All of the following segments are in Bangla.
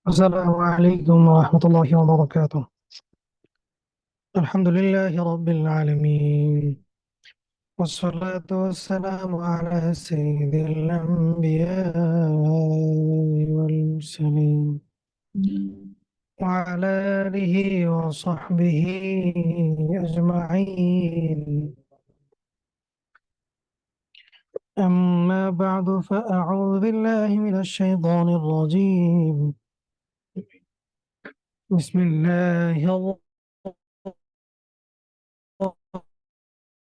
السلام عليكم ورحمة الله وبركاته. الحمد لله رب العالمين، والصلاة والسلام على سيد الأنبياء والمرسلين، وعلى آله وصحبه أجمعين. أما بعد، فأعوذ بالله من الشيطان الرجيم. بسم الله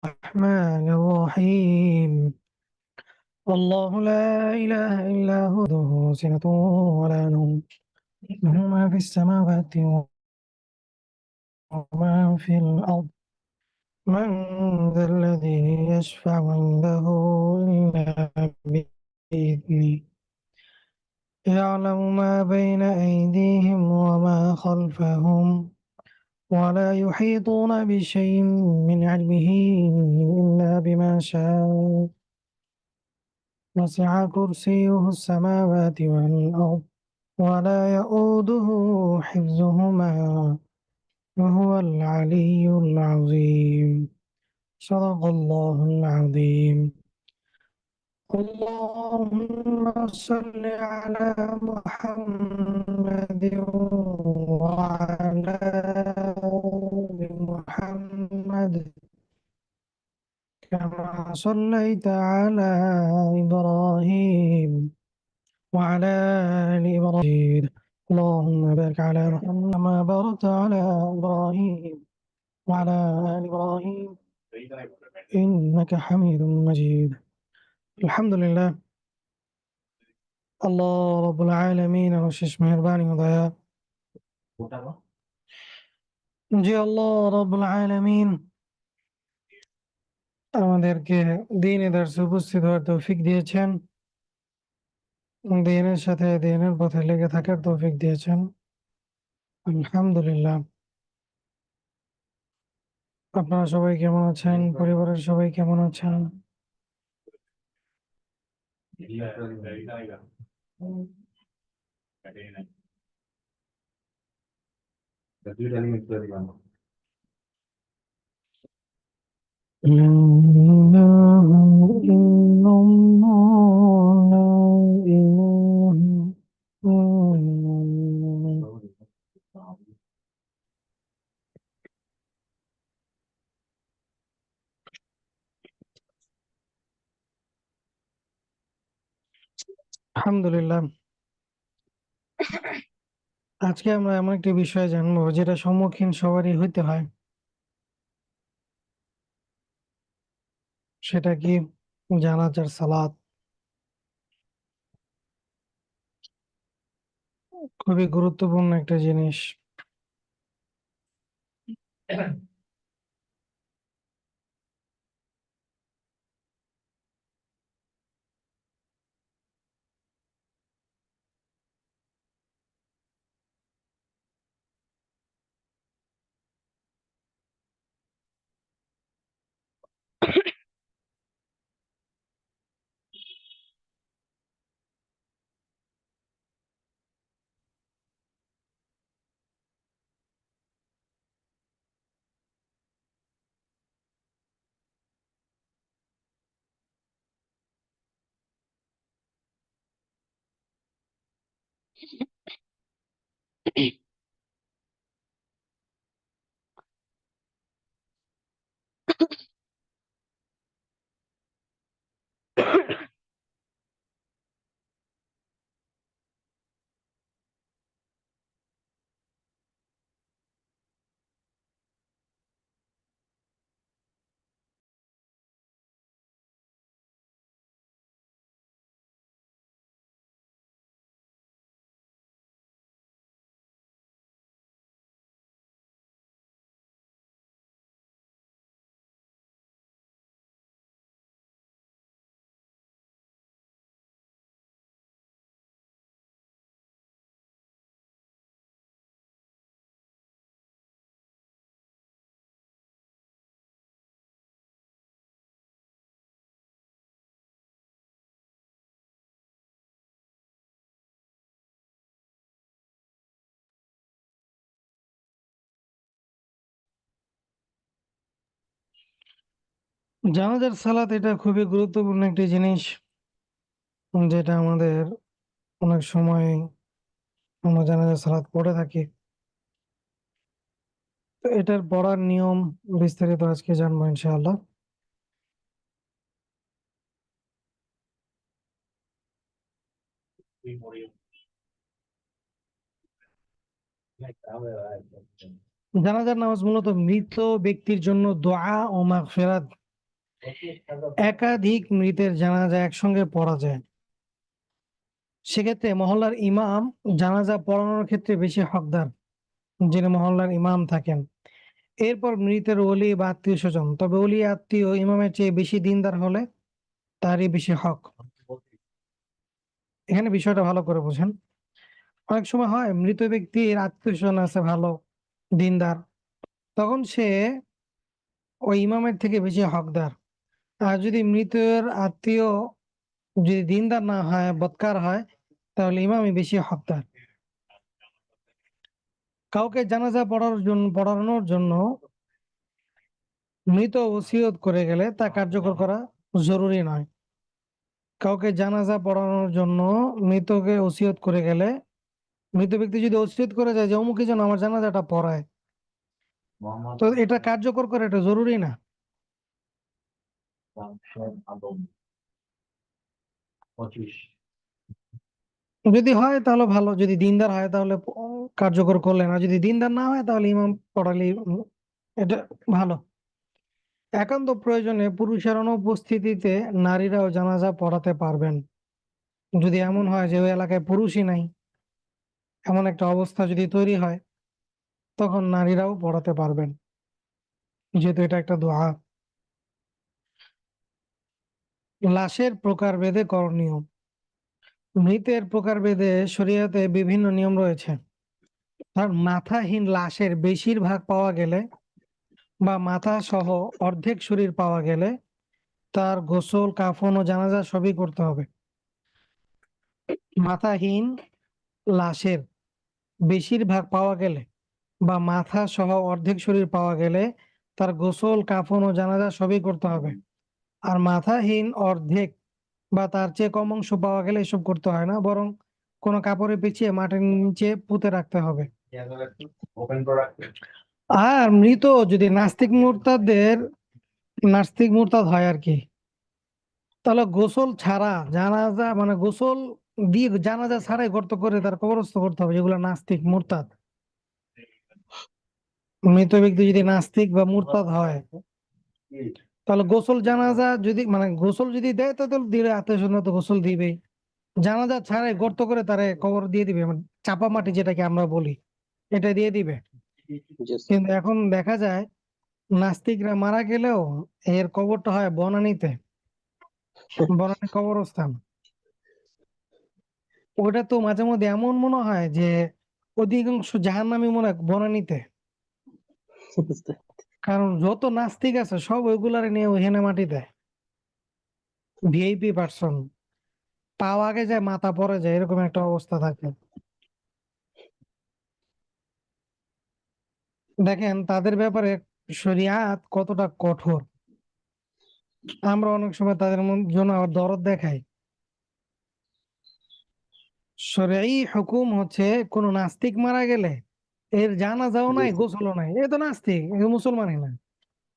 الرحمن الرحيم. الله لا إله إلا هو له سنة ولا نوم، له ما في السماوات وما في الأرض. من ذا الذي يشفع عنده إلا بإذنه، يعلم ما بين أيديهم وما خلفهم، ولا يحيطون بشيء من علمه إلا بما شاء. وسع كرسيه السماوات والأرض، ولا يؤوده حفظهما، وهو العلي العظيم. صدق الله العظيم. اللهم صل على محمد وعلى آل محمد، كما صليت على إبراهيم وعلى آل إبراهيم. اللهم بارك على محمد كما باركت على إبراهيم وعلى آل إبراهيم إنك حميد مجيد. الحمد لله, আল্লাহ রব্বুল আলামিনের অশেষ মেহেরবানি ও দয়া যে আল্লাহ রব্বুল আলামিন আমাদেরকে দ্বীনে দার্সে উপস্থিত হওয়ার তৌফিক দিয়েছেন, দ্বীনের সাথে দ্বীনের পথে লেগে থাকার তৌফিক দিয়েছেন। আলহামদুলিল্লাহ। আপনারা সবাই কেমন আছেন? পরিবারের সবাই কেমন আছেন? لا إله إلا الله، لا إله إلا الله. আলহামদুলিল্লাহ। আজকে আমরা এমন একটি বিষয় জানবো যেটা সম্মুখীন সবারই হইতে হয়। সেটা কি? জানাজার সালাত। খুবই গুরুত্বপূর্ণ একটা জিনিস। জানাজার সালাত এটা খুবই গুরুত্বপূর্ণ একটি জিনিস, যেটা আমাদের অনেক সময় আমরা জানাজার সালাত পড়ে থাকি। তো এটার পড়ার নিয়ম বিস্তারিত আজকে জানবো ইনশাআল্লাহ। জানাজার নামাজ মূলত মৃত ব্যক্তির জন্য দোয়া ও মাগফিরাত। একাধিক মৃতের জানাজা একসঙ্গে পড়া যায়। সেক্ষেত্রে মহল্লার ইমাম জানাজা পড়ানোর ক্ষেত্রে বেশি হকদার, যিনি মহল্লার ইমাম থাকেন। এরপর মৃতের ওলি বা আত্মীয় স্বজন, তবে ওলি আত্মীয় ইমামের চেয়ে বেশি দিনদার হলে তারই বেশি হক। এখানে বিষয়টা ভালো করে বোঝেন। অনেক সময় হয় মৃত ব্যক্তির আত্মীয় স্বজন আছে ভালো, দিনদার, তখন সে ওই ইমামের থেকে বেশি হকদার। আর যদি মৃতের আত্মীয় যদি দিনদার না হয়, বদকার হয়, তাহলে ইমামই বেশি হকদার। কাউকে জানাজা পড়ানোর জন্য মৃত ওসিয়ত করে গেলে তা কার্যকর করা জরুরি নয়। কাউকে জানাজা পড়ানোর জন্য মৃতকে ওসিয়ত করে গেলে, মৃত ব্যক্তি যদি ওসিয়ত করে যায় যে অমুকের জন্য আমার জানাজাটা পড়ায়, তো এটা কার্যকর করে, এটা জরুরি না। যদি হয় তাহলে ভালো, যদি দিনদার হয় তাহলে কার্যকর করলেন, আর যদি দিনদার না হয় তাহলে ইমাম পড়ালেই এটা ভালো। একান্ত প্রয়োজনে পুরুষের অনুপস্থিতিতে নারীরাও জানাজা পড়াতে পারবেন। যদি এমন হয় যে ওই এলাকায় পুরুষই নাই, এমন একটা অবস্থা যদি তৈরি হয়, তখন নারীরাও পড়াতে পারবেন, যেহেতু এটা একটা দোয়া। লাশের প্রকারভেদে করণীয়। মৃতের প্রকারভেদে শরীয়তে বিভিন্ন নিয়ম রয়েছে। তার মাথাহীন লাশের বেশিরভাগ পাওয়া গেলে বা মাথা সহ অর্ধেক শরীর পাওয়া গেলে তার গোসল, কাফন ও জানাজা সবই করতে হবে। মাথাহীন লাশের বেশিরভাগ পাওয়া গেলে বা মাথা সহ অর্ধেক শরীর পাওয়া গেলে তার গোসল, কাফন ও জানাজা সবই করতে হবে। আর মাথাহীন অর্ধেক বা তার চেয়ে কম অংশ পাওয়া গেলে এসব করতে হয় না, বরং কোনো কাপড়ে পেঁচিয়ে মাটির নিচে পুঁতে রাখতে হবে। আর মৃত যদি নাস্তিক মুরতাদ হয় আর কি, তাহলে গোসল ছাড়া জানাজা, মানে গোসল দিয়ে জানাজা ছাড়াই গর্ত করে তার কবরস্থ করতে হবে, যেগুলো নাস্তিক মুরতাদ। মৃত ব্যক্তি যদি নাস্তিক বা মুরতাদ হয়, তাহলে গোসল জানাজা যদি, মানে গোসল যদি দেয় তাহলে দিলে আত্মীয় স্বজন তো গোসল দিবেই। জানাজা ছাড়াই গর্ত করে তারে কবর দিয়ে দিবে, মানে চাপা মাটি যেটাকে আমরা বলি, এটা দিয়ে দিবে। কিন্তু এখন দেখা যায় নাস্তিকরা মারা গেলেও এর কবরটা হয় বনানীতে, বনানী কবরস্থান। ওটা তো মাঝে মধ্যে এমন মনে হয় যে অধিকাংশ জাহান্নামী মনে হয় বনানীতে। কারণ যত নাস্তিক আছে সব ওইগুলারে নিয়ে ওইখানে মাটি দেয়। ভিআইপি পার্সন, পাও আগে যায় মাথা পরে যায়, এরকম একটা অবস্থা থাকে। দেখেন তাদের ব্যাপারে শরিয়াত কতটা কঠোর। আমরা অনেক সময় তাদের জন্য আবার দরদ দেখাই। শরঈ হুকুম হচ্ছে কোন নাস্তিক মারা গেলে এর জানাজাও নাই, গোসলও নাই, এ তো নাস্তিক, এ মুসলমানই না,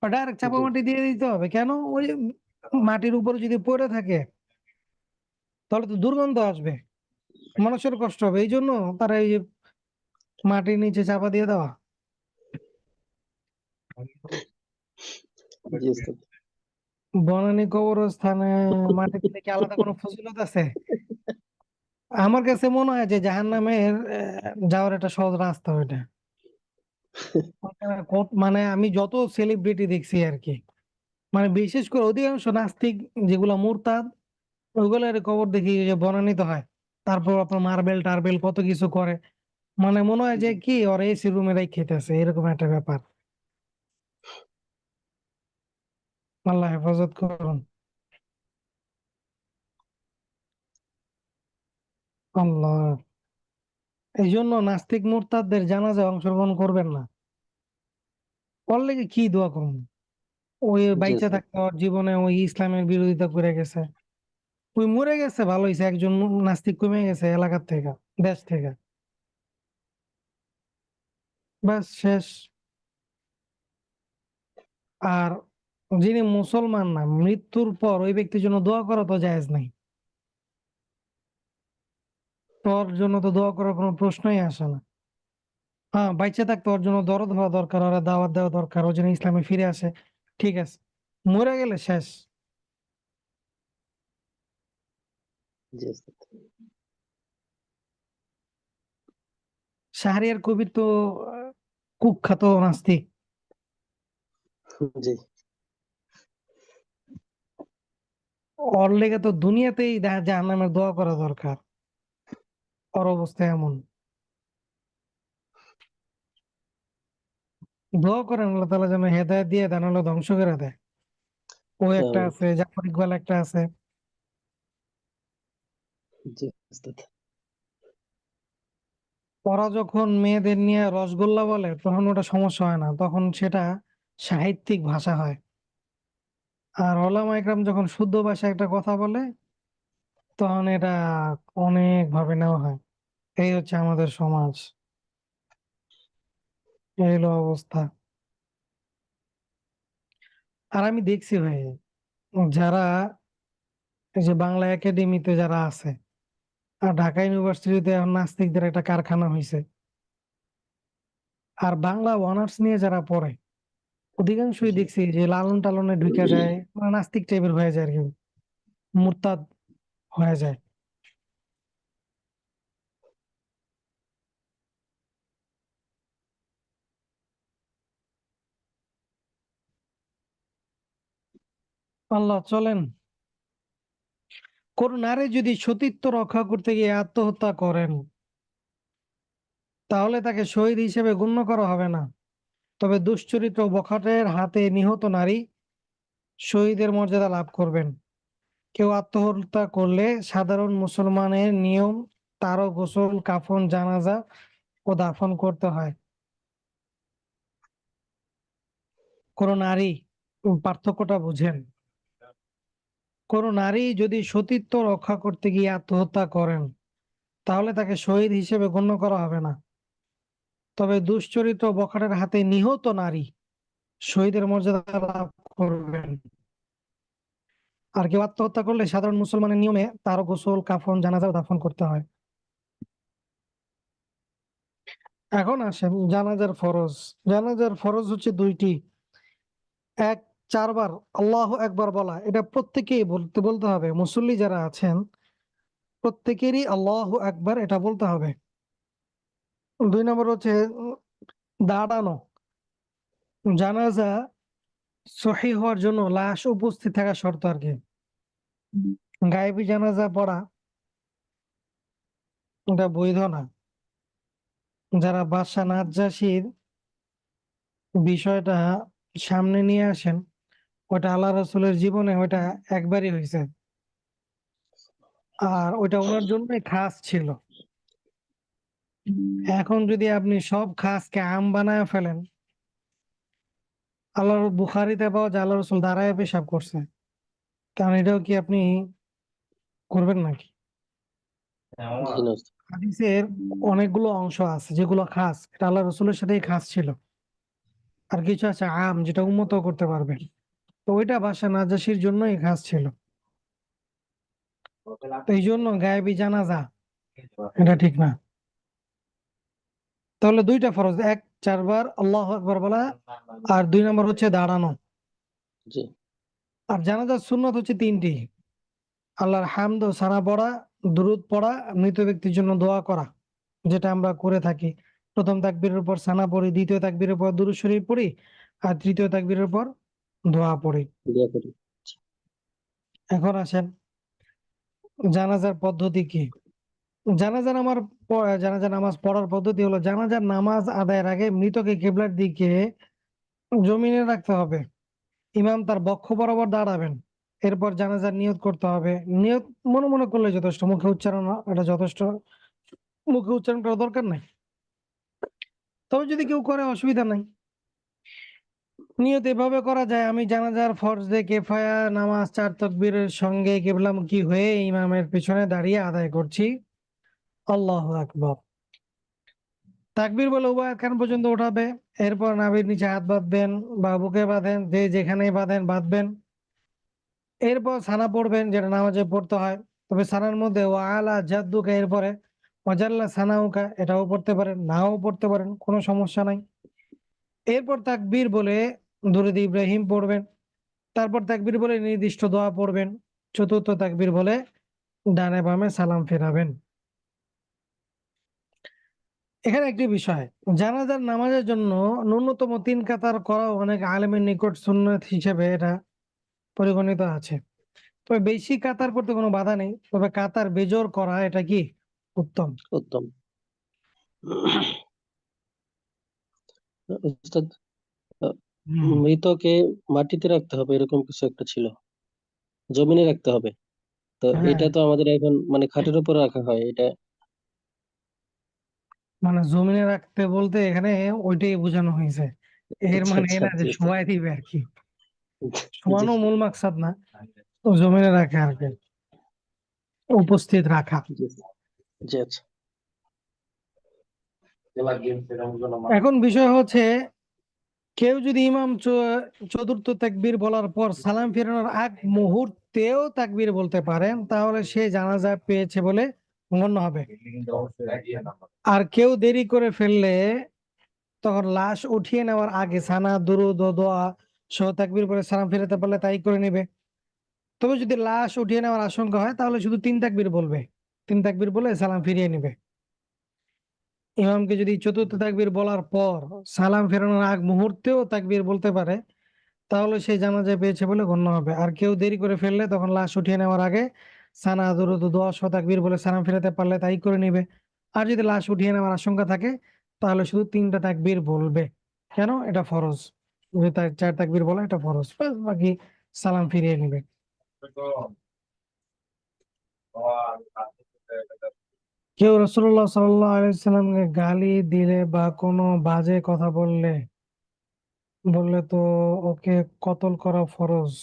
ডাইরেক্ট চাপা মাটি দিয়ে দিতে হবে। কেন? ওই মাটির উপরে যদি পড়ে থাকে তাহলে তো দুর্গন্ধ আসবে, মানুষের কষ্ট হবে, এই জন্য তারা এই যে মাটির নিচে চাপা দিয়ে দেওয়া। বনানী কবরস্থানে মাটি দিলে কি আলাদা কোনো ফজিলত আছে? আমার কাছে মনে হয় যে জাহান্নামের যাওয়ার একটা সহজ রাস্তা ওইটা। মানে আমি যত সেলিব্রিটি দেখছি আর কি, মানে বিশেষ করে অধিকাংশ নাস্তিক যেগুলা মুরতাদ, ওইগুলার কবর দেখি যে বনানীত হয়। তারপর আপনার মার্বেল টার্বেল কত কিছু করে, মানে মনে হয় যে কি ওরা এসি রুমে খেতেছে, এরকম একটা ব্যাপার। আল্লাহ হেফাজত করুন। আল্লাহ, এই জন্য নাস্তিক মুরতাদদের জানাজায় অংশগ্রহণ করবেন না। করলে কি দোয়া করুন? ওই জি বাইচা স্যার। থাকতে ওর জীবনে ওই ইসলামের বিরোধিতা করে গেছে। ওই মরে গেছে, ভালো হয়েছে, একজন নাস্তিক কমে গেছে এলাকার থেকে, দেশ থেকে, ব্যাস শেষ। আর যিনি মুসলমান না, মৃত্যুর পর ওই ব্যক্তির জন্য দোয়া করা তো জায়েজ নাই। তোর জন্য তো দোয়া করার কোনো প্রশ্নই আসে না। হ্যাঁ, বাইচা থাকতে ওর জন্য দরদ হওয়া দরকার, ওরা দাওয়াত দেওয়া দরকার, ও যেন ইসলামে ফিরে আসে। ঠিক আছে, মরে গেলে শেষ। জি স্যার। শাহরিয়ার কবির তো কুখ্যাত নাস্তিক। জি। ওর লেগে তো দুনিয়াতেই জাহান্নামের দোয়া করা দরকার। ওর অবস্থা এমন, দোয়া করেন আল্লাহ তাআলা যেন হেদায়েত দিয়ে দেন, নাহলে ধ্বংস করে দেয়। ও একটা আমিন। আছে, জাফর ইকবাল একটা আছে। জি স্যার। ওরা যখন মেয়েদের নিয়ে রসগোল্লা বলে তখন ওটা সমস্যা হয় না, তখন সেটা সাহিত্যিক ভাষা হয়। আর ওলামা ইকরাম যখন শুদ্ধ ভাষায় একটা কথা বলে তখন এটা অনেক ভাবে নেওয়া হয়। এই হচ্ছে আমাদের সমাজ, এই হলো অবস্থা। আর আমি দেখছি ভাই, যারা এই যে বাংলা একাডেমিতে যারা আছে, আর ঢাকা ইউনিভার্সিটিতে এখন নাস্তিকদের একটা কারখানা হয়েছে। আর বাংলা অনার্স নিয়ে যারা পড়ে অধিকাংশই জি। দেখছি যে লালন টালনে ঢুকে যায়, মানে নাস্তিক টাইপের হয়ে যায় আর কি, মুরতাদ হয়ে যায়। আল্লাহ চলেন। কোন নারী যদি সতীত্ব রক্ষা করতে গিয়ে আত্মহত্যা করেন তাহলে তাকে শহীদ হিসেবে গণ্য করা হবে না। তবে দুশ্চরিত্র বখাটের হাতে নিহত নারী শহীদের মর্যাদা লাভ করবেন। কেউ আত্মহত্যা করলে সাধারণ মুসলমানের নিয়ম তারও গোসল, কাফন, জানাজা ও দাফন করতে হয়। কোন নারী, পার্থক্যটা বুঝেন, কোন নারী যদি সতীত্ব রক্ষা করতে গিয়ে আত্মহত্যা করেন তাহলে তাকে শহীদ হিসেবে গণ্য করা হবে না। তবে দুশ্চরিত্র বখাটের হাতে নিহত নারী শহীদের মর্যাদা লাভ করবেন। আর কেউ আত্মহত্যা করলে সাধারণ মুসলমানের নিয়মে তারও গোসল, কাফন, জানাজা ও দাফন করতে হয়। এখন আসেন জানাজার ফরজ। জানাজার ফরজ হচ্ছে দুইটি। এক, চারবার আল্লাহু আকবার বলা, এটা প্রত্যেকেই বলতে বলতে হবে। মুসল্লি যারা আছেন প্রত্যেকেরই আল্লাহু আকবার এটা বলতে হবে। দুই নম্বর হচ্ছে দাঁড়ানো। জানাজা সহিহ হওয়ার জন্য লাশ উপস্থিত থাকা শর্ত আর কি। গায়েবী জানাজা পড়া এটা বৈধ না। যারা বাদশা নাজ্জাশীর বিষয়টা সামনে নিয়ে আসেন, ওটা আল্লাহ রসুলের জীবনে ওটা একবারই হয়েছে। আর ওটা ওনার জন্যই খাস ছিল। এখন যদি আপনি সব খাসকে আম বানায় ফেলেন, আল্লাহর বুখারিতে পাওয়া যায় আল্লাহ রসুল দাঁড়ায় পেশাব করছে, কারণ এটাও কি আপনি করবেন নাকি? জি না স্যার। হাদিসের অনেকগুলো অংশ আছে যেগুলো খাস, এটা আল্লাহ রসুলের সাথেই খাস ছিল। আর কিছু আছে আম, যেটা উন্মত করতে পারবে। তো ওইটা বাদশা নাজ্জাশীর জন্যই খাস ছিল। তো এই জন্য গায়েবী জানাজা এটা ঠিক না। তাহলে দুইটা ফরজ, এক, চারবার আল্লাহ আকবার বলা, আর দুই নম্বর হচ্ছে দাঁড়ানো। জি। আর জানাজার সুন্নত হচ্ছে তিনটি: আল্লাহর হামদ ও সানা পড়া, দুরূদ পড়া, মৃত ব্যক্তির জন্য দোয়া করা, যেটা আমরা করে থাকি। প্রথম তাকবীরের পর সানা পড়ি, দ্বিতীয় তাকবীরের পর দুরূদ শরীফ পড়ি, আর তৃতীয় তাকবীরের পর দোয়া পড়ি। দোয়া করি। এখন আসেন জানাজার পদ্ধতি কি। জানাজা নামার জানাজা নামাজ পড়ার পদ্ধতি হলো, জানাজার নামাজ আদায়ের আগে মৃতকে কিবলার দিকে জমিনে রাখতে হবে। ইমাম তার বক্ষ বরাবর দাঁড়াবেন। এরপর জানাজার নিয়ত করতে হবে। নিয়ত মনে মনে করলে যথেষ্ট, মুখে উচ্চারণ এটা যথেষ্ট, মুখে উচ্চারণ করার দরকার নাই। তবে যদি কেউ করে অসুবিধা নাই। নিয়ত এভাবে করা যায়, আমি জানাজার ফরজে কিফায়া নামাজ 4 তাকবীরের সঙ্গে কিবলামুখী হয়ে ইমামের পিছনে দাঁড়িয়ে আদায় করছি। আল্লাহু আকবার। তাকবীর বলে উভয় কান পর্যন্ত উঠাবে, এরপর নাভির নিচে হাত বাঁধবেন বা বুকে বাঁধেন, যে যেখানেই বাঁধবেন। এরপর সানা পড়বেন, যেটা নামাজে পড়তে হয়। তবে সানার মধ্যে ও আলা জাদ্দুকা, এরপরে ওয়াজাল্লা সানাউকা, এটাও পড়তে পারেন, নাও পড়তে পারেন, কোনো সমস্যা নাই। এরপর তাকবীর বলে দুরূদ ইব্রাহিম পড়বেন। তারপর তাকবীর বলে নির্দিষ্ট দোয়া পড়বেন। চতুর্থ তাকবীর বলে ডানে বামে সালাম ফেরাবেন। এখানে একটি বিষয়, জানাজার নামাজের জন্য ন্যূনতম 3 কাতার করাও অনেক আলেমের নিকট সুন্নত হিসেবে এটা পরিগণিত আছে। তবে বেশি কাতার করতে কোনো বাধা নেই, তবে কাতার বেজোর করা এটা কি উত্তম। উত্তম। উস্তাদ, আহ, হুম। মৃতকে মাটিতে রাখতে হবে এরকম কিছু একটা ছিল, জমিনে রাখতে হবে। তো হ্যাঁ, এটা তো আমাদের এখন মানে খাটের উপর রাখা হয় এটা। মানে জমিনে রাখতে বলতে এখানে ওইটাই বোঝানো হয়েছে। এর আচ্ছা মানে আচ্ছা এরা যে জি ওস্তাদ। শোয়াই দিবে আর কি, জি শোয়ানো মূল মাকসাদ না, তো জমিনে রাখে আর কি, উপস্থিত রাখা। জি জি আচ্ছা। এখন বিষয় হচ্ছে, কেউ যদি ইমাম চতুর্থ তাকবীর বলার পর সালাম ফেরানোর আগ মুহূর্তেও তাকবীর বলতে পারেন, তাহলে সে জানাজা পেয়েছে বলে গণ্য হবে। আর কেউ দেরি করে ফেললে তখন লাশ উঠিয়ে নেওয়ার আগে সানা দুরূদ ও দোয়া সহ তাকবীর বলে সালাম ফেরাতে পারলে তাই করে নেবে। তবে যদি লাশ উঠিয়ে নেওয়ার আশঙ্কা হয় তাহলে শুধু 3 তাকবীর বলবে, 3 তাকবীর বলে সালাম ফিরিয়ে নেবে। ইমামকে যদি চতুর্থ তাকবীর বলার পর সালাম ফেরানোর আগ মুহূর্তেও তাকবীর বলতে পারে, তাহলে সে জানাজা পেয়েছে বলে গণ্য হবে। আর কেউ দেরি করে ফেললে তখন লাশ উঠিয়ে নেওয়ার আগে সানা দুরূদ ও দোয়া সহ তাকবীর বলে সালাম ফেরাতে পারলে তাই করে নেবে। আর যদি লাশ উঠিয়ে নেওয়ার আশঙ্কা থাকে তাহলে শুধু 3টা তাকবীর বলবে। কেন? এটা ফরজ। যদি 4 তাকবীর বলে এটা ফরজ, ব্যাস, বাকি সালাম ফিরিয়ে নেবে। কেউ রাসূলুল্লাহ সাল্লাল্লাহু আলাইহি ওয়াসাল্লামকে গালি দিলে বা কোনো বাজে কথা বললে তো ওকে কতল করা ফরজ।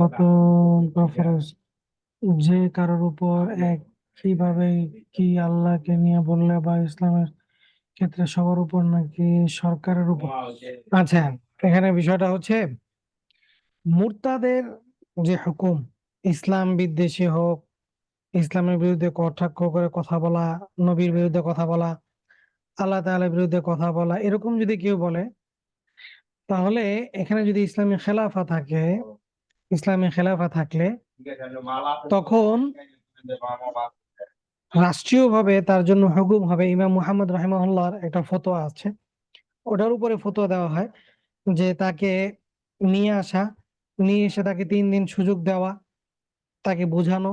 কতল করা ফরজ যে কারোর উপর একইভাবে, কি আল্লাহকে নিয়ে বললে বা ইসলামের ক্ষেত্রে সবার উপর নাকি সরকারের উপর? আচ্ছা, এখানে বিষয়টা হচ্ছে মুরতাদের যে হুকুম, ইসলাম বিদ্বেষী হোক, ইসলামের বিরুদ্ধে কটাক্ষ করে কথা বলা, নবীর বিরুদ্ধে কথা বলা, আল্লাহ তাআলার বিরুদ্ধে কথা বলা, এরকম যদি কেউ বলে, তাহলে এখানে যদি ইসলামী খেলাফা থাকলে তখন রাষ্ট্রীয়ভাবে তার জন্য হুকুম হবে, ইমাম মুহাম্মদ রাহিমাহুল্লাহর একটা ফতোয়া আছে, ওটার উপরে ফতোয়া দেওয়া হয় যে তাকে নিয়ে আসা, নিয়ে এসে তাকে 3 দিন সুযোগ দেওয়া, তাকে বোঝানো।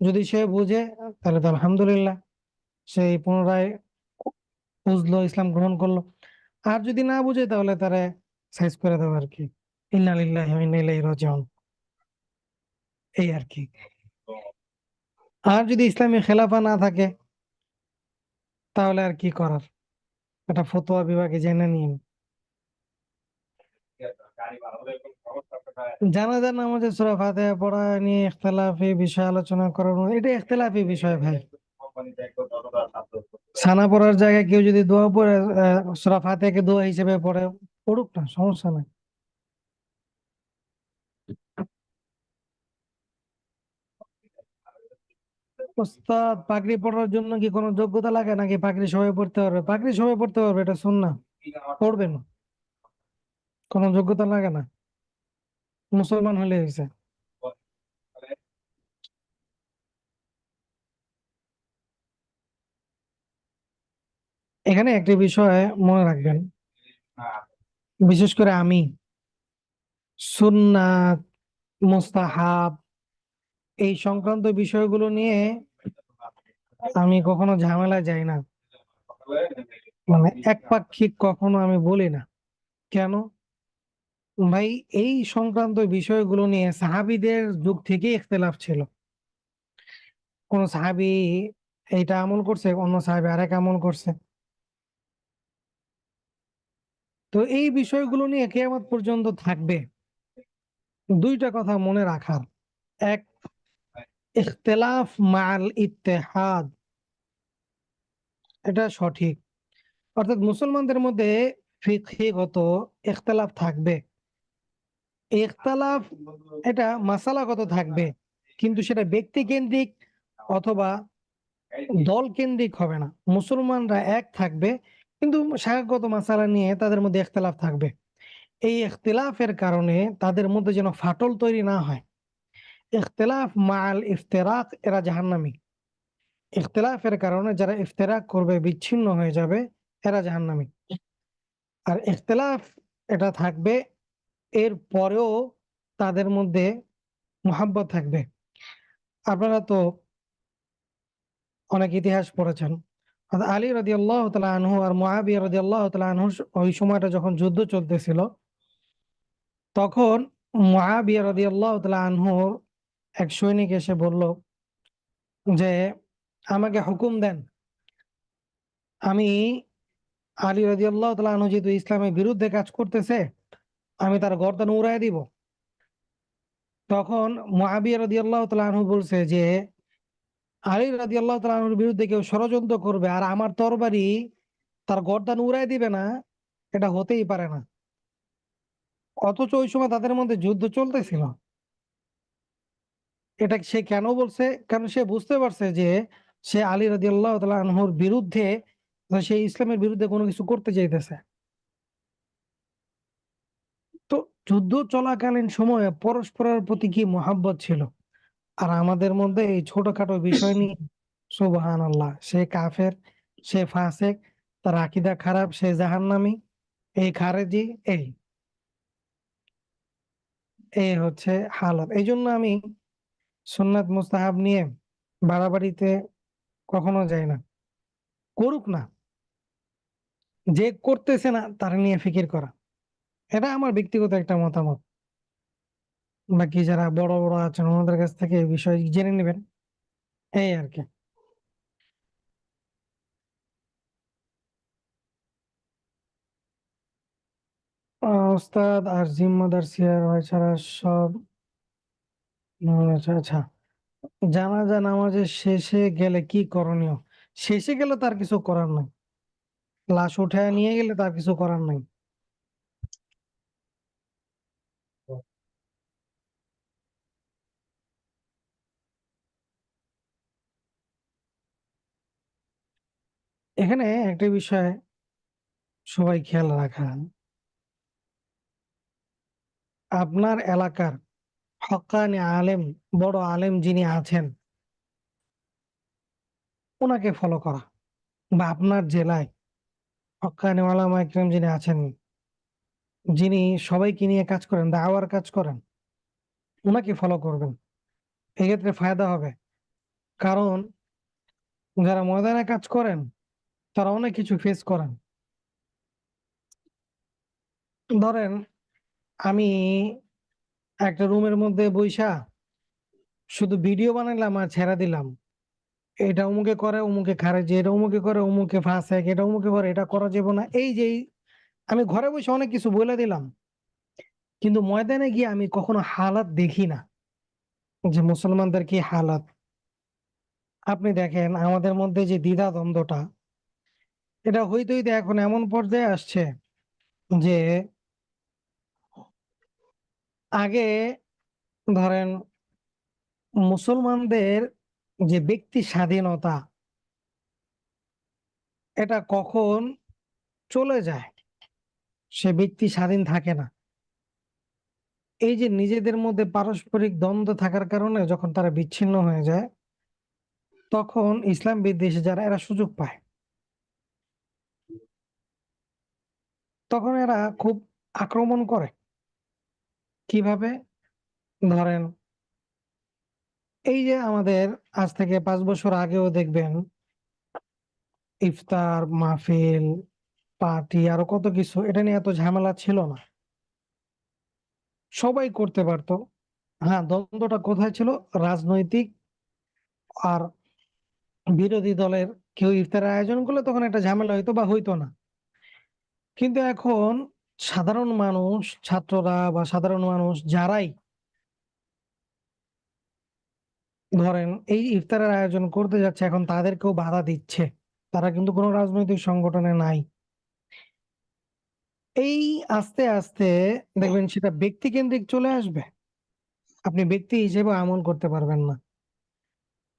যদি সে বুঝে তাহলে তো আলহামদুলিল্লাহ, সেই পুনরায় বুঝলো, ইসলাম গ্রহণ করলো। আর যদি না বুঝে তাহলে তারা সাইজ করে দেবে আর কি। ইন্না লিল্লাহি ওয়া ইন্না ইলাইহি রাজিউন, এই আর কি। আর যদি ইসলামী খেলাফা না থাকে তাহলে আর কি করার, এটা ফতোয়া বিভাগে জেনে নিন। জানাজার নামাজে সূরা ফাতিহা পড়া নিয়ে ইখতিলাফি বিষয় আলোচনা করার এটা ইখতিলাফি বিষয় ভাই। সানা পড়ার জায়গায় কেউ যদি দোয়া পড়ে, সূরা ফাতিহাকে দোয়া হিসেবে পড়ে, পড়ুক না, সমস্যা নাই। ওস্তাদ, পাগড়ি পড়ার জন্য কি কোনো যোগ্যতা লাগে নাকি পাগড়ি সবাই পড়তে পারবে? পাগড়ি সবাই পড়তে পারবে, এটা সুন্নাহ, পড়বেন, কোনো যোগ্যতা লাগে না, মুসলমান হলে হয়েছে। এখানে একটি বিষয় মনে রাখবেন, বিশেষ করে আমি সুন্নাত, মুস্তাহাব, এই সংক্রান্ত বিষয়গুলো নিয়ে আমি কখনো ঝামেলা যাই না, মানে একপাক্ষিক কখনো আমি বলি না। কেন ভাই? এই সংক্রান্ত বিষয়গুলো নিয়ে সাহাবীদের যুগ থেকে ইখতিলাফ ছিল। কোন সাহাবী এইটা আমল করছে, অন্য সাহাবী আরেক আমল করছে। তো এই বিষয়গুলো নিয়ে কিয়ামত পর্যন্ত থাকবে। দুইটা কথা মনে রাখার, এক, ইখতিলাফ মাআল ইত্তেহাদ, এটা সঠিক, অর্থাৎ মুসলমানদের মধ্যে ফিকহিগত ইখতিলাফ থাকবে। এই ইখতিলাফ এটা মাসালাগত থাকবে, কিন্তু সেটা ব্যক্তি কেন্দ্রিক অথবা দল কেন্দ্রিক হবে না। মুসলমানরা এক থাকবে, কিন্তু শাখাগত মাসালা নিয়ে তাদের মধ্যে ইখতিলাফ থাকবে। এই ইখতিলাফের কারণে তাদের মধ্যে যেন ফাটল তৈরি না হয়। ইখতিলাফ মাআল ইফতিরাক, এরা জাহান্নামী। ইখতিলাফের কারণে যারা ইফতিরাক করবে, বিচ্ছিন্ন হয়ে যাবে, এরা জাহান্নামী। আর ইখতিলাফ এটা থাকবে, এর পরেও তাদের মধ্যে মুহাব্বত থাকবে। আপনারা তো অনেক ইতিহাস পড়েছেন। আলী রাদিয়াল্লাহু তাআলা আনহু আর মুআবিয়া রাদিয়াল্লাহু তাআলা আনহু, ওই সময়টা যখন যুদ্ধ চলতেছিল, তখন মুআবিয়া রাদিয়াল্লাহু তাআলা আনহু এক সৈনিক এসে বলল যে, আমাকে হুকুম দেন, আমি আলী রাদিয়াল্লাহু তাআলা আনহু যেহেতু ইসলামের বিরুদ্ধে কাজ করতেছে, আমি তার গর্দান উড়াইয়া দিব। তখন মুআবিয়া রাদিয়াল্লাহু তাআলা আনহু বলছে যে, আলী রাদিয়াল্লাহু তাআলা আনহুর বিরুদ্ধে কেউ ষড়যন্ত্র করবে আর আমার তরবারি তার গর্দান উড়াই দিবে না, এটা হতেই পারে না। অথচ ওই সময় তাদের মধ্যে যুদ্ধ চলতেছিল। এটা সে কেন বলছে? কারণ সে বুঝতে পারছে যে সে আলী রাদিয়াল্লাহু তাআলা আনহুর বিরুদ্ধে, সে ইসলামের বিরুদ্ধে কোনো কিছু করতে চাইতেছে। তো যুদ্ধ চলাকালীন সময়ে পরস্পরের প্রতি কি মহাব্বত ছিল। আর আমাদের মধ্যে এই ছোটখাটো বিষয় নিয়ে, সুবহানাল্লাহ, সে কাফের, সে ফাসেক, তার আকীদা খারাপ, সে জাহান্নামী, এই খারেজি, এই এই হচ্ছে হালাত। এই জন্য আমি সুন্নাত মুস্তাহাব নিয়ে বাড়াবাড়িতে কখনো যাই না। করুক না, যে করতেছে না তার নিয়ে ফিকির করা, এটা আমার ব্যক্তিগত একটা মতামত। বাকি যারা বড় বড় আছেন ওনাদের কাছ থেকে এই বিষয় জেনে নেবেন, এই আর কি। ওস্তাদ আর জিম্মাদার সিয়ার হয় ছাড়া সব। আচ্ছা আচ্ছা, জানাজা নামাজের শেষে গেলে কি করণীয়? শেষে গেলে তার কিছু করার নাই, লাশ উঠায় নিয়ে গেলে তার কিছু করার নাই। এখানে একটা বিষয় সবাই খেয়াল রাখা, আপনার এলাকার হক্কানি আলেম, বড় আলেম যিনি আছেন, ওনাকে ফলো করা। বা আপনার জেলায় হক্কানি ওলামা ইকরাম যিনি আছেন, যিনি সবাইকে নিয়ে কাজ করেন, দাওয়ার কাজ করেন, ওনাকে ফলো করবেন। এক্ষেত্রে ফায়দা হবে। কারণ যারা ময়দানে কাজ করেন তারা অনেক কিছু ফেস করেন। ধরেন আমি একটা রুমের মধ্যে বইসা শুধু ভিডিও বানাইলাম আর ছেড়ে দিলাম, এটা অমুকে করে অমুকে খারেজি, এটা অমুকে করে অমুকে ফাঁসেক, এটা অমুকে করে এটা করা যাবে না, এই যে আমি ঘরে বসে অনেক কিছু বলে দিলাম, কিন্তু ময়দানে গিয়ে আমি কখনো হালাত দেখি না যে মুসলমানদের কি হালাত। আপনি দেখেন আমাদের মধ্যে যে দ্বিধা দ্বন্দ্বটা, এটা হইতে হইতে এখন এমন পর্যায়ে আসছে যে আগে ধরেন মুসলমানদের যে ব্যক্তি স্বাধীনতা, এটা কখন চলে যায়, সে ব্যক্তি স্বাধীন থাকে না। এই যে নিজেদের মধ্যে পারস্পরিক দ্বন্দ্ব থাকার কারণে যখন তারা বিচ্ছিন্ন হয়ে যায়, তখন ইসলাম বিদ্বেষী যারা, এরা সুযোগ পায়। তখন এরা খুব আক্রমণ করে। কিভাবে? ধরেন এই যে আমাদের আজ থেকে 5 বছর আগেও দেখবেন ইফতার মাহফিল, পার্টি, আরো কত কিছু, এটা নিয়ে এত ঝামেলা ছিল না, সবাই করতে পারতো। হ্যাঁ, দ্বন্দ্বটা কোথায় ছিল? রাজনৈতিক আর বিরোধী দলের কেউ ইফতারের আয়োজন করলে তখন একটা ঝামেলা হইতো বা হইতো না। কিন্তু এখন সাধারণ মানুষ, ছাত্ররা বা সাধারণ মানুষ যারাই ধরেন এই ইফতারের আয়োজন করতে যাচ্ছে, এখন তাদেরকেও বাধা দিচ্ছে। তারা কিন্তু কোনো রাজনৈতিক সংগঠনে নাই। এই আস্তে আস্তে দেখবেন সেটা ব্যক্তি কেন্দ্রিক চলে আসবে। আপনি ব্যক্তি হিসেবে আমল করতে পারবেন না।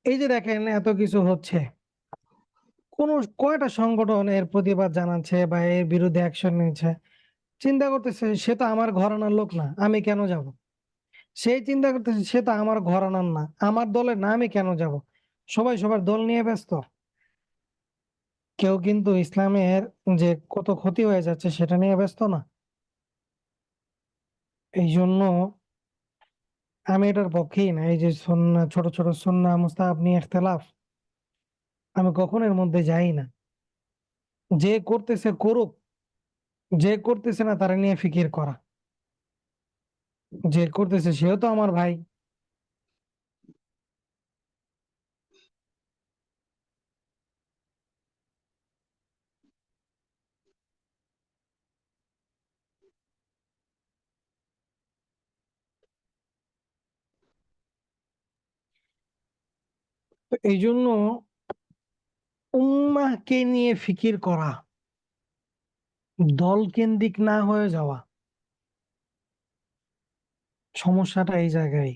এই যে দেখেন এত কিছু হচ্ছে, কোন কয়টা সংগঠন এর প্রতিবাদ জানাচ্ছে বা এর বিরুদ্ধে অ্যাকশন নিচ্ছে? চিন্তা করতেছে সে তো আমার ঘরানার লোক না, আমি কেন যাব? সেই চিন্তা করতেছে সে তো আমার ঘরানার না, আমার দলের না, আমি কেন যাব? সবাই সবার দল নিয়ে ব্যস্ত। কেউ কিন্তু ইসলামের যে কত ক্ষতি হয়ে যাচ্ছে সেটা নিয়ে ব্যস্ত না। এই জন্য আমি এটার পক্ষেই না। এই যে সুন্নাহ, ছোট ছোট সুন্নাহ মুস্তাহাব নিয়ে ইখতিলাফ, আমি কখনো এর মধ্যে যাই না। যে করতেছে করুক, যে করতেছে না তারা নিয়ে ফিকির করা। যে করতেছে সেও তো আমার ভাই। তো এই জন্য উম্মাহকে নিয়ে ফিকির করা, দল কেন্দ্রিক না হয়ে যাওয়া, সমস্যাটা এই জায়গায়।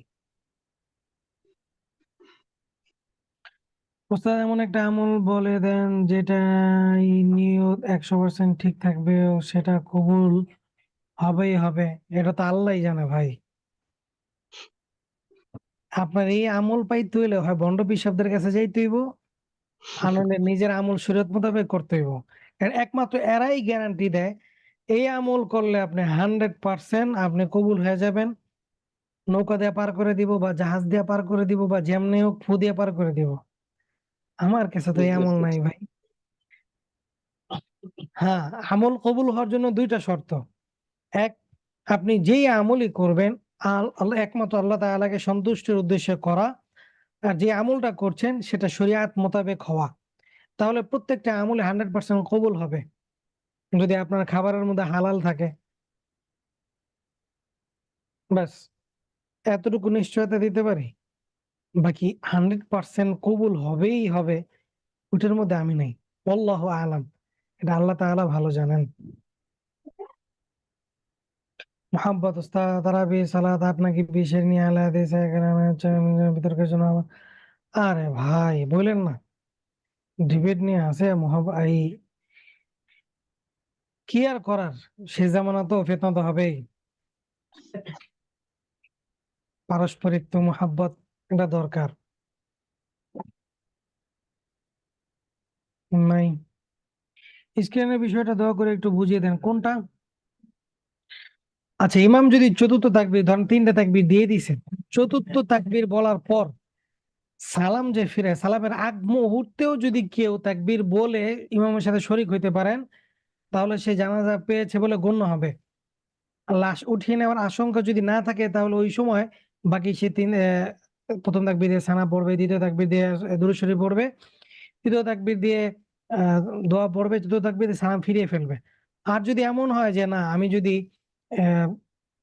ওস্তাদ এমন একটা আমল বলে দেন যেটা নিয়ত 100% ঠিক থাকবে ও সেটা কবুল হবেই হবে। এটা তো আল্লাহই জানে ভাই। আপনার এই আমল পাইতে হইলে হয় ভণ্ড পিসাবদের কাছে যাইতে হইব, আনন্দের নিজের আমল শরীয়ত মোতাবেক করতে হইব। একমাত্র এরাই গ্যারান্টি দেয় এই আমল করলে আপনি 100% আপনি কবুল হয়ে যাবেন। নৌকা দিয়ে পার করে দিব বা জাহাজ দিয়ে পার করে দিব বা যেমনি হোক ফু দিয়ে পার করে দিব। আমার কাছে তো এই বুঝতে আমল নাই পেরেছি। ভাই। হ্যাঁ, আমল কবুল হওয়ার জন্য দুইটা শর্ত। এক, আপনি যেই আমলই করবেন আল্লাহ একমাত্র আল্লাহ তাআলাকে সন্তুষ্টির উদ্দেশ্যে করা। আর যে আমলটা করছেন সেটা শরিয়াত মোতাবেক হওয়া। তাহলে প্রত্যেকটা আমলে 100% কবুল হবে। যদি আপনার খাবারের মধ্যে হালাল থাকে, ব্যাস এতটুকু নিশ্চয়তা দিতে পারি। বাকি 100% কবুল হবেই হবে, ওটার মধ্যে আমি নাই। আল্লাহু আলাম। এটা আল্লাহ তাআলা ভালো জানেন। মোহাম্মদ উস্তাদ তারাবি সালাত আপনাকে বিশের নিয়ে আলা দিয়েছে এখানে আমি হচ্ছে বিতর্কের জন্য আরে ভাই বললেন না, ডিবেট নিয়ে আছে এই কি আর করার, সে জামানা তো ফিতনা তো হবেই। পারস্পরিক তো মোহাব্বত এটা দরকার নাই। স্ক্রিনের বিষয়টা দয়া করে একটু বুঝিয়ে দেন কোনটা। আচ্ছা, ইমাম যদি চতুর্থ তাকবীর ধরেন তিনটা তাকবীর দিয়ে দিছে, চতুর্থ তাকবীর বলার পর সালাম যে ফিরে, সালামের আগ মুহূর্তেও যদি কেউ তাকবীর বলে ইমামের সাথে শরীক হইতে পারেন, তাহলে সে জানাজা পেয়েছে বলে গণ্য হবে। আর লাশ উঠিয়ে নেওয়ার আশঙ্কা যদি না থাকে তাহলে ওই সময় বাকি সে প্রথম তাকবীর দিয়ে সানা পড়বে, দ্বিতীয় তাকবীর দিয়ে দুরূদ শরীফ পড়বে, তৃতীয় তাকবীর দিয়ে আহ দোয়া পড়বে, চতুর্থ তাকবীর দিয়ে সালাম ফিরিয়ে ফেলবে। আর যদি এমন হয় যে না আমি যদি আহ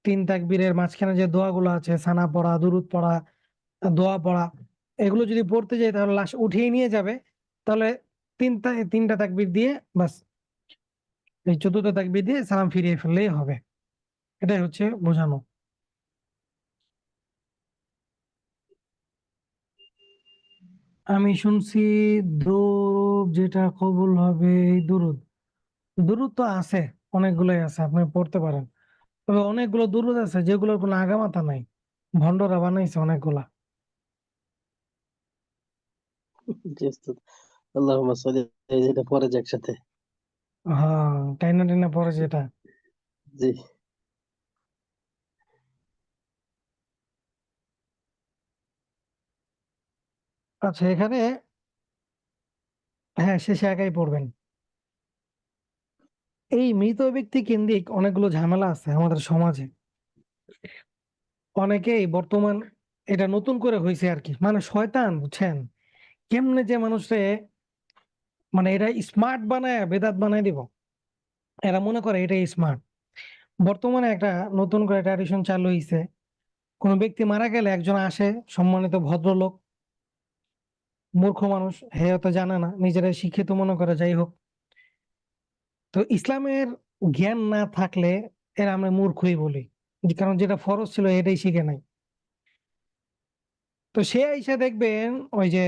তিন তাকবীরের মাঝখানে যে দোয়াগুলো আছে, সানা পড়া, দুরূদ পড়া, দোয়া পড়া, এগুলো যদি পড়তে যাই তাহলে লাশ উঠিয়ে নিয়ে যাবে। তাহলে তিনটা তাকবীর দিয়ে বাস এই চতুর্থ তাকবীর দিয়ে সালাম ফিরিয়ে ফেললেই হবে। এটাই হচ্ছে বোঝানো। আমি শুনছি দুরূদ যেটা কবুল হবে এই দুরূদ। দুরূদ তো আছে, অনেকগুলোই আছে, আপনি পড়তে পারেন। তবে অনেকগুলো দুরূদ আছে যেগুলোর কোনো আগামাথা নাই, ভন্ডরা বানাইছে অনেকগুলা। জি ওস্তাদ, আল্লাহুম্মা সাল্লি, এই যেটা পরে যে একসাথে। হ্যাঁ, টাইনা টাইনা পরে যেটা। জি। আচ্ছা, এখানে হ্যাঁ শেষে একাই পড়বেন। এই মৃত ব্যক্তি কেন্দ্রিক অনেকগুলো ঝামেলা আছে আমাদের সমাজে। অনেকেই বর্তমান, এটা নতুন করে হয়েছে আর কি, মানে শয়তান বুঝছেন, কেমনে যে মানুষে মানে এটা স্মার্ট বানায় বেদাত বানায় দিব, এরা মনে করে এটাই স্মার্ট। বর্তমানে একটা নতুন করে ট্র্যাডিশন চালু হইছে, কোন ব্যক্তি মারা গেলে একজন আসে, সম্মানিত ভদ্রলোক, মূর্খ মানুষ, হে হয়তো জানে না, নিজেরা শিক্ষিত মনে করে, যাই হোক। তো ইসলামের জ্ঞান না থাকলে এরা আমরা মূর্খই বলি, কারণ যেটা ফরজ ছিল এটাই শিখে নাই। তো সে আইসা দেখবেন ওই যে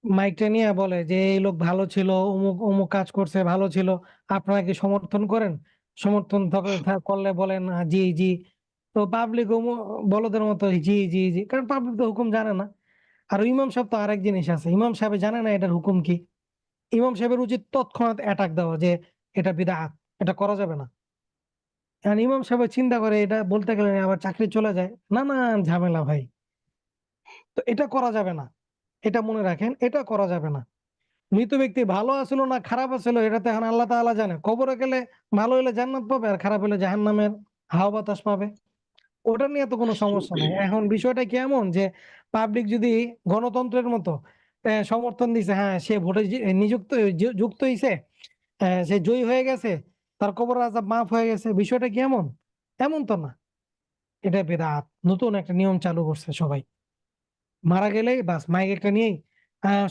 মাইকটা নিয়ে বলে যে এই লোক ভালো ছিল, অমুক অমুক কাজ করছে, ভালো ছিল, আপনারা কি সমর্থন করেন? সমর্থন করলে বলেন জি জি। তো পাবলিক বলদের মতো জি জি জি, কারণ পাবলিক তো হুকুম জানে না। আর ইমাম সাহেব তো আরেক জিনিস আছে, ইমাম সাহেব জানে না এটার হুকুম কি। ইমাম সাহেবের উচিত তৎক্ষণাৎ অ্যাটাক দেওয়া যে এটা বিদআত, এটা করা যাবে না। আর ইমাম সাহেব চিন্তা করে এটা বলতে গেলে আবার চাকরি চলে যায়, না না, ঝামেলা ভাই। তো এটা করা যাবে না, এটা মনে রাখেন, এটা করা যাবে না। মৃত ব্যক্তি ভালো আছিল না খারাপ আছিল এটা তো এখন আল্লাহ তাআলা জানে। কবরে গেলে ভালো হলে জান্নাত পাবে, আর খারাপ হলে জাহান্নামের হাওয়া বাতাস পাবে। ওটা নিয়ে তো কোনো সমস্যা নাই। এখন বিষয়টা কি এমন যে পাবলিক যদি গণতন্ত্রের মতো সমর্থন দিছে, হ্যাঁ সে ভোটে যুক্ত হইছে, সে জয়ী হয়ে গেছে, তার কবর আযাব মাফ হয়ে গেছে, বিষয়টা কি এমন? এমন তো না। এটা বেদাত, নতুন একটা নিয়ম চালু করছে সবাই। মারা গেলেই বাস মাইক একটা নিয়েই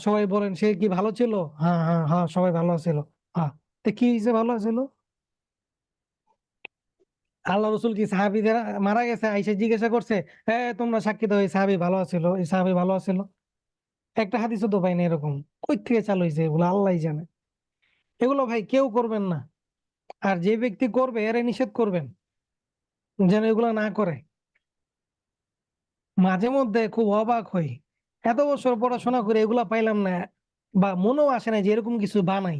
সবাই বলেন সে কি ভালো ছিল? হ্যাঁ হ্যাঁ হ্যাঁ, সবাই ভালো ছিল। হ্যাঁ, তো কি হয়েছে ভালো ছিল? আল্লাহ রসুল কি সাহাবীদের মারা গেছে আইসা জিজ্ঞাসা করছে, হ্যাঁ তোমরা সাক্ষী দাও এই সাহাবী ভালো ছিল, এই সাহাবী ভালো ছিল? একটা হাদিসও তো পাইনি এরকম। কই থেকে চালু হয়েছে এগুলো আল্লাহই জানে। এগুলো ভাই কেউ করবেন না। আর যে ব্যক্তি করবে এরে নিষেধ করবেন যেন এগুলো না করে। মাঝে মধ্যে খুব অবাক হই, এত বছর পড়াশোনা করে এগুলা পাইলাম না, বা মনেও আসে না যে এরকম কিছু বানাই।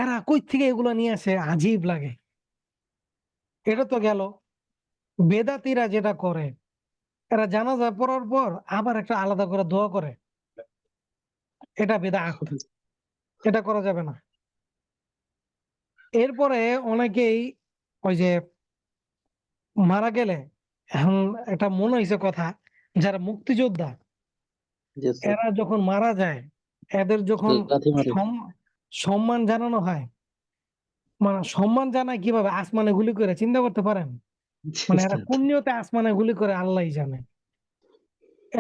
এরা কই থেকে এগুলো নিয়ে আসে, আজীব লাগে। এটা তো গেল। বেদাতিরা যেটা করে, এরা জানাজা পড়ার পর আবার একটা আলাদা করে দোয়া করে, এটা বেদাত, এটা করা যাবে না। এরপরে অনেকেই ওই যে মারা গেলে, এখন একটা মনে হয়েছে কথা, যারা মুক্তিযোদ্ধা জি স্যার। এরা যখন মারা যায়, এদের যখন লাথি মারে। সম্মান জানানো হয়, মানে সম্মান জানায় কিভাবে? আসমানে গুলি করে, চিন্তা করতে পারেন? জি মানে এরা উস্তাদ। কোন নিয়তে আসমানে গুলি করে আল্লাহই জানে।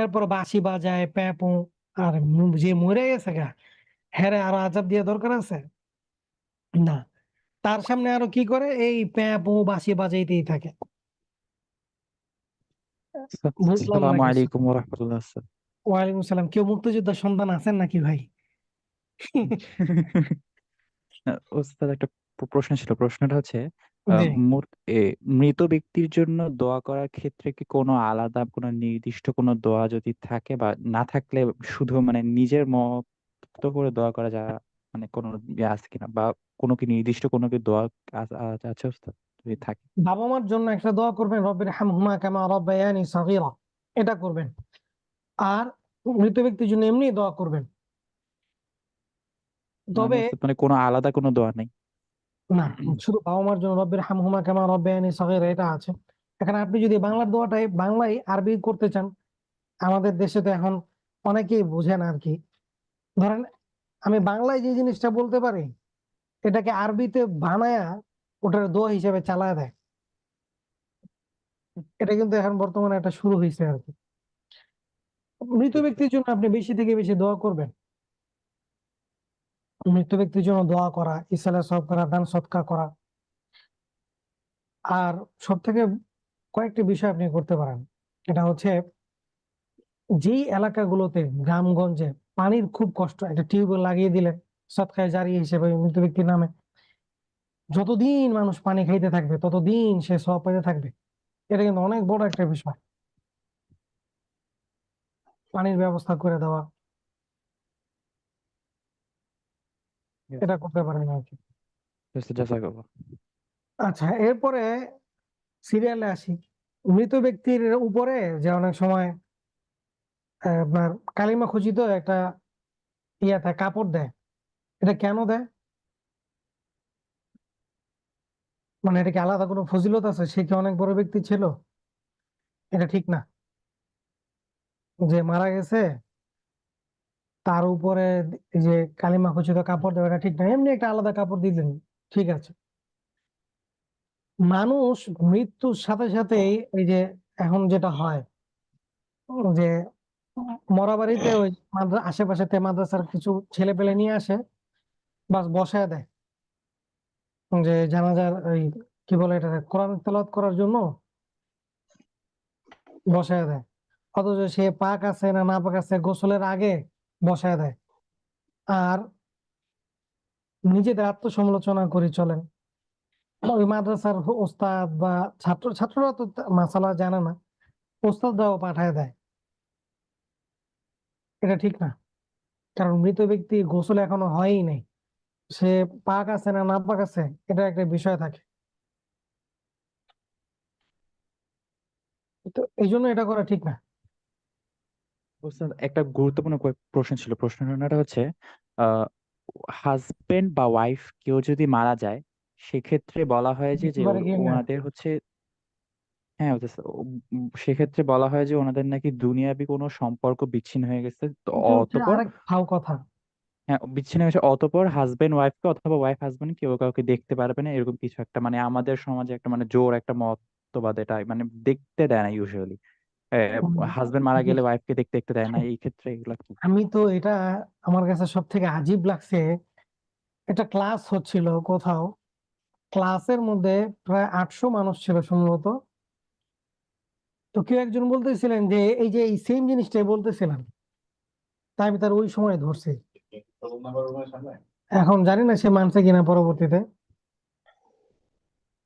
এরপর বাঁশি বাজায়, প্যাপো। আর যে মরে গেছে গা, হ্যারে আরো আজাব দিয়ে দরকার আছে? না। তার সামনে আরো কি করে, এই প্যাপো বাঁশি বাজাইতেই থাকে। বুঝলাম না আসসালামু কিছু। আলাইকুম রহমতুল্লাহ স্যার। ওয়ালাইকুম সালাম। কেউ মুক্তিযোদ্ধার সন্তান আছেন নাকি ভাই? ওস্তাদ একটা প্রশ্ন ছিল, প্রশ্নটা হচ্ছে জি। এ, মৃত ব্যক্তির জন্য দোয়া করার ক্ষেত্রে কি কোনো আলাদা কোনো নির্দিষ্ট কোনো দোয়া যদি থাকে বা না থাকলে শুধু মানে নিজের মতো করে দোয়া করা যা, মানে কোনো ইয়ে আছে কিনা, বা কোনো কি নির্দিষ্ট কোনো কি দোয়া আছে ওস্তাদ যদি থাকে? বাবা মার জন্য একটা দোয়া করবেন, রব্বির হামহুমা কামা রাব্বায়ানি সাগীরা, এটা করবেন। আর মৃত ব্যক্তির জন্য এমনি দোয়া করবেন। মানে তবে ওস্তাদ মানে কোনো আলাদা কোনো দোয়া নেই? না, শুধু বাবা মার জন্য রব্বির হামহুমা কামা রাব্বায়ানি সাগীরা এটা আছে। এখানে আপনি যদি বাংলার দোয়াটাই বাংলায় আরবি করতে চান, আমাদের দেশে তো এখন অনেকেই বোঝেন আর কি। ধরেন আমি বাংলায় যে জিনিসটা বলতে পারি, এটাকে আরবিতে বানায়া ওটার দোয়া হিসেবে চালায় দেয়। এটা কিন্তু এখন বর্তমানে একটা শুরু হয়েছে আর কি। মৃত ব্যক্তির জন্য আপনি বেশি থেকে বেশি দোয়া করবেন। মৃত ব্যক্তির জন্য দোয়া করা, ইসালা সব করা, দান সৎকার করা। আর সব থেকে কয়েকটি বিষয় আপনি করতে পারেন। এটা হচ্ছে, যেই এলাকাগুলোতে গ্রামগঞ্জে পানির খুব কষ্ট, একটা টিউবওয়েল লাগিয়ে দিলেন সৎকায় জারি হিসেবে ওই মৃত ব্যক্তির নামে। যতদিন মানুষ পানি খাইতে থাকবে ততদিন সে সওয়াব পাইতে থাকবে। এটা কিন্তু অনেক বড় একটা বিষয়, পানির ব্যবস্থা করে দেওয়া। Yes. এটা করতে পারেন আর কি। ওস্তাদ জাযাকাল্লাহ। আচ্ছা, এরপরে সিরিয়ালে আসি। মৃত ব্যক্তির উপরে যে অনেক সময় আপনার কালিমা খচিত একটা ইয়া থাকে, কাপড় দেয়। এটা কেন দেয়? মানে এটা কি আলাদা কোনো ফজিলত আছে? সে কি অনেক বড় ব্যক্তি ছিল? এটা ঠিক না যে মারা গেছে তার উপরে এই যে কালিমা খচিত কাপড় দেওয়া, এটা ঠিক না। এমনি একটা আলাদা কাপড় দিলেন, ঠিক আছে। মানুষ মৃত্যুর সাথে সাথেই এই যে এখন যেটা হয় যে মরা বাড়িতে ওই আশেপাশে মাদ্রাসার কিছু ছেলে পেলে নিয়ে আসে, বাস বসায় দেয় যে জানাজার ওই কি বলে এটা, কোরআন তেলাওয়াত করার জন্য বসায় দেয়। অথচ সে পাক আছে না না পাক আছে গোসলের আগে বসায় দেয়। আর নিজেদের আত্মসমালোচনা করে চলেন। ওই মাদ্রাসার ওস্তাদ বা ছাত্ররা তো মাসালা জানে না, ওস্তাদরাও পাঠায় দেয়। এটা ঠিক না, কারণ মৃত ব্যক্তি গোসল এখনো হয়ই নাই, সে পাক আছে না না পাক আছে এটা একটা বিষয় থাকে। তো এই জন্য এটা করা ঠিক না। বুঝছেন, একটা গুরুত্বপূর্ণ প্রশ্ন ছিল। প্রশ্নটা হচ্ছে আহ হাজবেন্ড বা ওয়াইফ কেউ যদি মারা যায়, সেক্ষেত্রে বলা হয় যে যে এবারে কি না, ওনাদের হচ্ছে, হ্যাঁ বুঝতেছে, সেক্ষেত্রে বলা হয় যে ওনাদের নাকি দুনিয়াবি কোনো সম্পর্ক বিচ্ছিন্ন হয়ে গেছে, তো এটা হচ্ছে অতঃপর, আরেক ফাও কথা। হ্যাঁ বিচ্ছিন্ন হয়েছে, অতঃপর হাজবেন্ড ওয়াইফকে অথবা ওয়াইফ হাজবেন্ড কেউ কাউকে দেখতে পারবে না, এরকম কিছু একটা মানে আমাদের সমাজে একটা মানে জোর একটা মতবাদ, এটা মানে দেখতে দেয় না ইউজুয়ালি। উম, হাজবেন্ড মারা গেলে দেখ, ওয়াইফকে দেখতে দেখতে দেয় না, এই ক্ষেত্রে এগুলা কি? আমি তো এটা, আমার কাছে সব থেকে আজীব লাগছে। এটা ক্লাস হচ্ছিল কোথাও, ক্লাসের মধ্যে প্রায় 800 মানুষ ছিল সম্ভবত। তো কেউ একজন বলতেছিলেন যে এই যে এই সেম জিনিসটাই বলতেছিলেন, তাই আমি তার ওই সময় ধরছি। এখন জানি না সে মানছে কিনা পরবর্তীতে।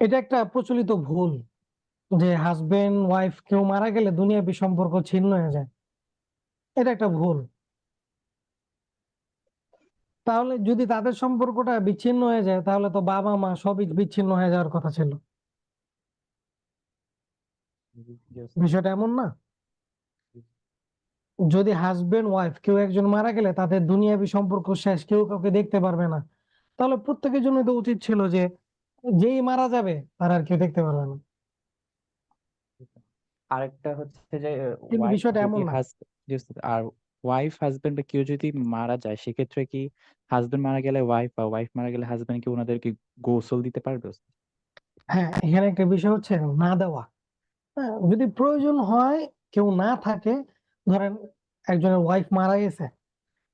এটা একটা প্রচলিত ভুল যে হাজবেন্ড ওয়াইফ কেউ মারা গেলে দুনিয়াবি সম্পর্ক ছিন্ন হয়ে যায়। এটা একটা ভুল। তাহলে যদি তাদের সম্পর্কটা বিচ্ছিন্ন হয়ে যায়, তাহলে তো বাবা মা সবই বিচ্ছিন্ন হয়ে যাওয়ার কথা ছিল। বিষয়টা এমন না। যদি হাজবেন্ড ওয়াইফ কেউ একজন মারা গেলে তাদের দুনিয়াবি সম্পর্ক শেষ, কেউ কাউকে দেখতে পারবে না, তাহলে প্রত্যেকের জন্য তো উচিত ছিল যে যেই মারা যাবে তার আর কেউ দেখতে পারবে না। আরেকটা হচ্ছে যে কিন্তু ওয়াইফ বিষয়টা যদি এমন না। আর ওয়াইফ হাজবেন্ড বা কেউ যদি মারা যায়, সেক্ষেত্রে কি হাজবেন্ড মারা গেলে ওয়াইফ বা ওয়াইফ মারা গেলে হাজবেন্ড কি ওনাদেরকে গোসল দিতে পারবে? হ্যাঁ, এখানে একটা বিষয় হচ্ছে না দেওয়া। হ্যাঁ, যদি প্রয়োজন হয়, কেউ না থাকে, ধরেন একজনের ওয়াইফ মারা গেছে,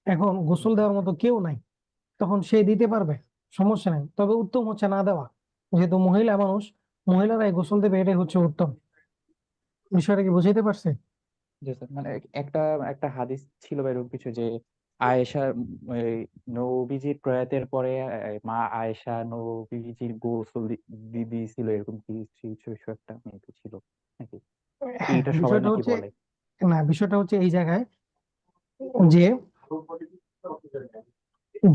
এখন গোসল দেওয়ার মতো কেউ নাই, তখন সে দিতে পারবে, সমস্যা নেই। তবে উত্তম হচ্ছে না দেওয়া, যেহেতু মহিলা মানুষ, মহিলারাই গোসল দেবে, এটাই হচ্ছে উত্তম। বিষয়টা কি বুঝাইতে পারছে? জি স্যার, মানে একটা একটা হাদিস ছিল বা এরকম কিছু যে আয়েশা, এই নবীজির প্রয়াতের পরে মা আয়েশা নবীজির গোসল দিয়েছিল, এরকম কি কিছু কিছু একটা মেয়ে ছিল নাকি? হ্যাঁ, এইটা সবাই বিষয়টা নাকি হচ্ছে, বলে। না বিষয়টা হচ্ছে এই জায়গায় যে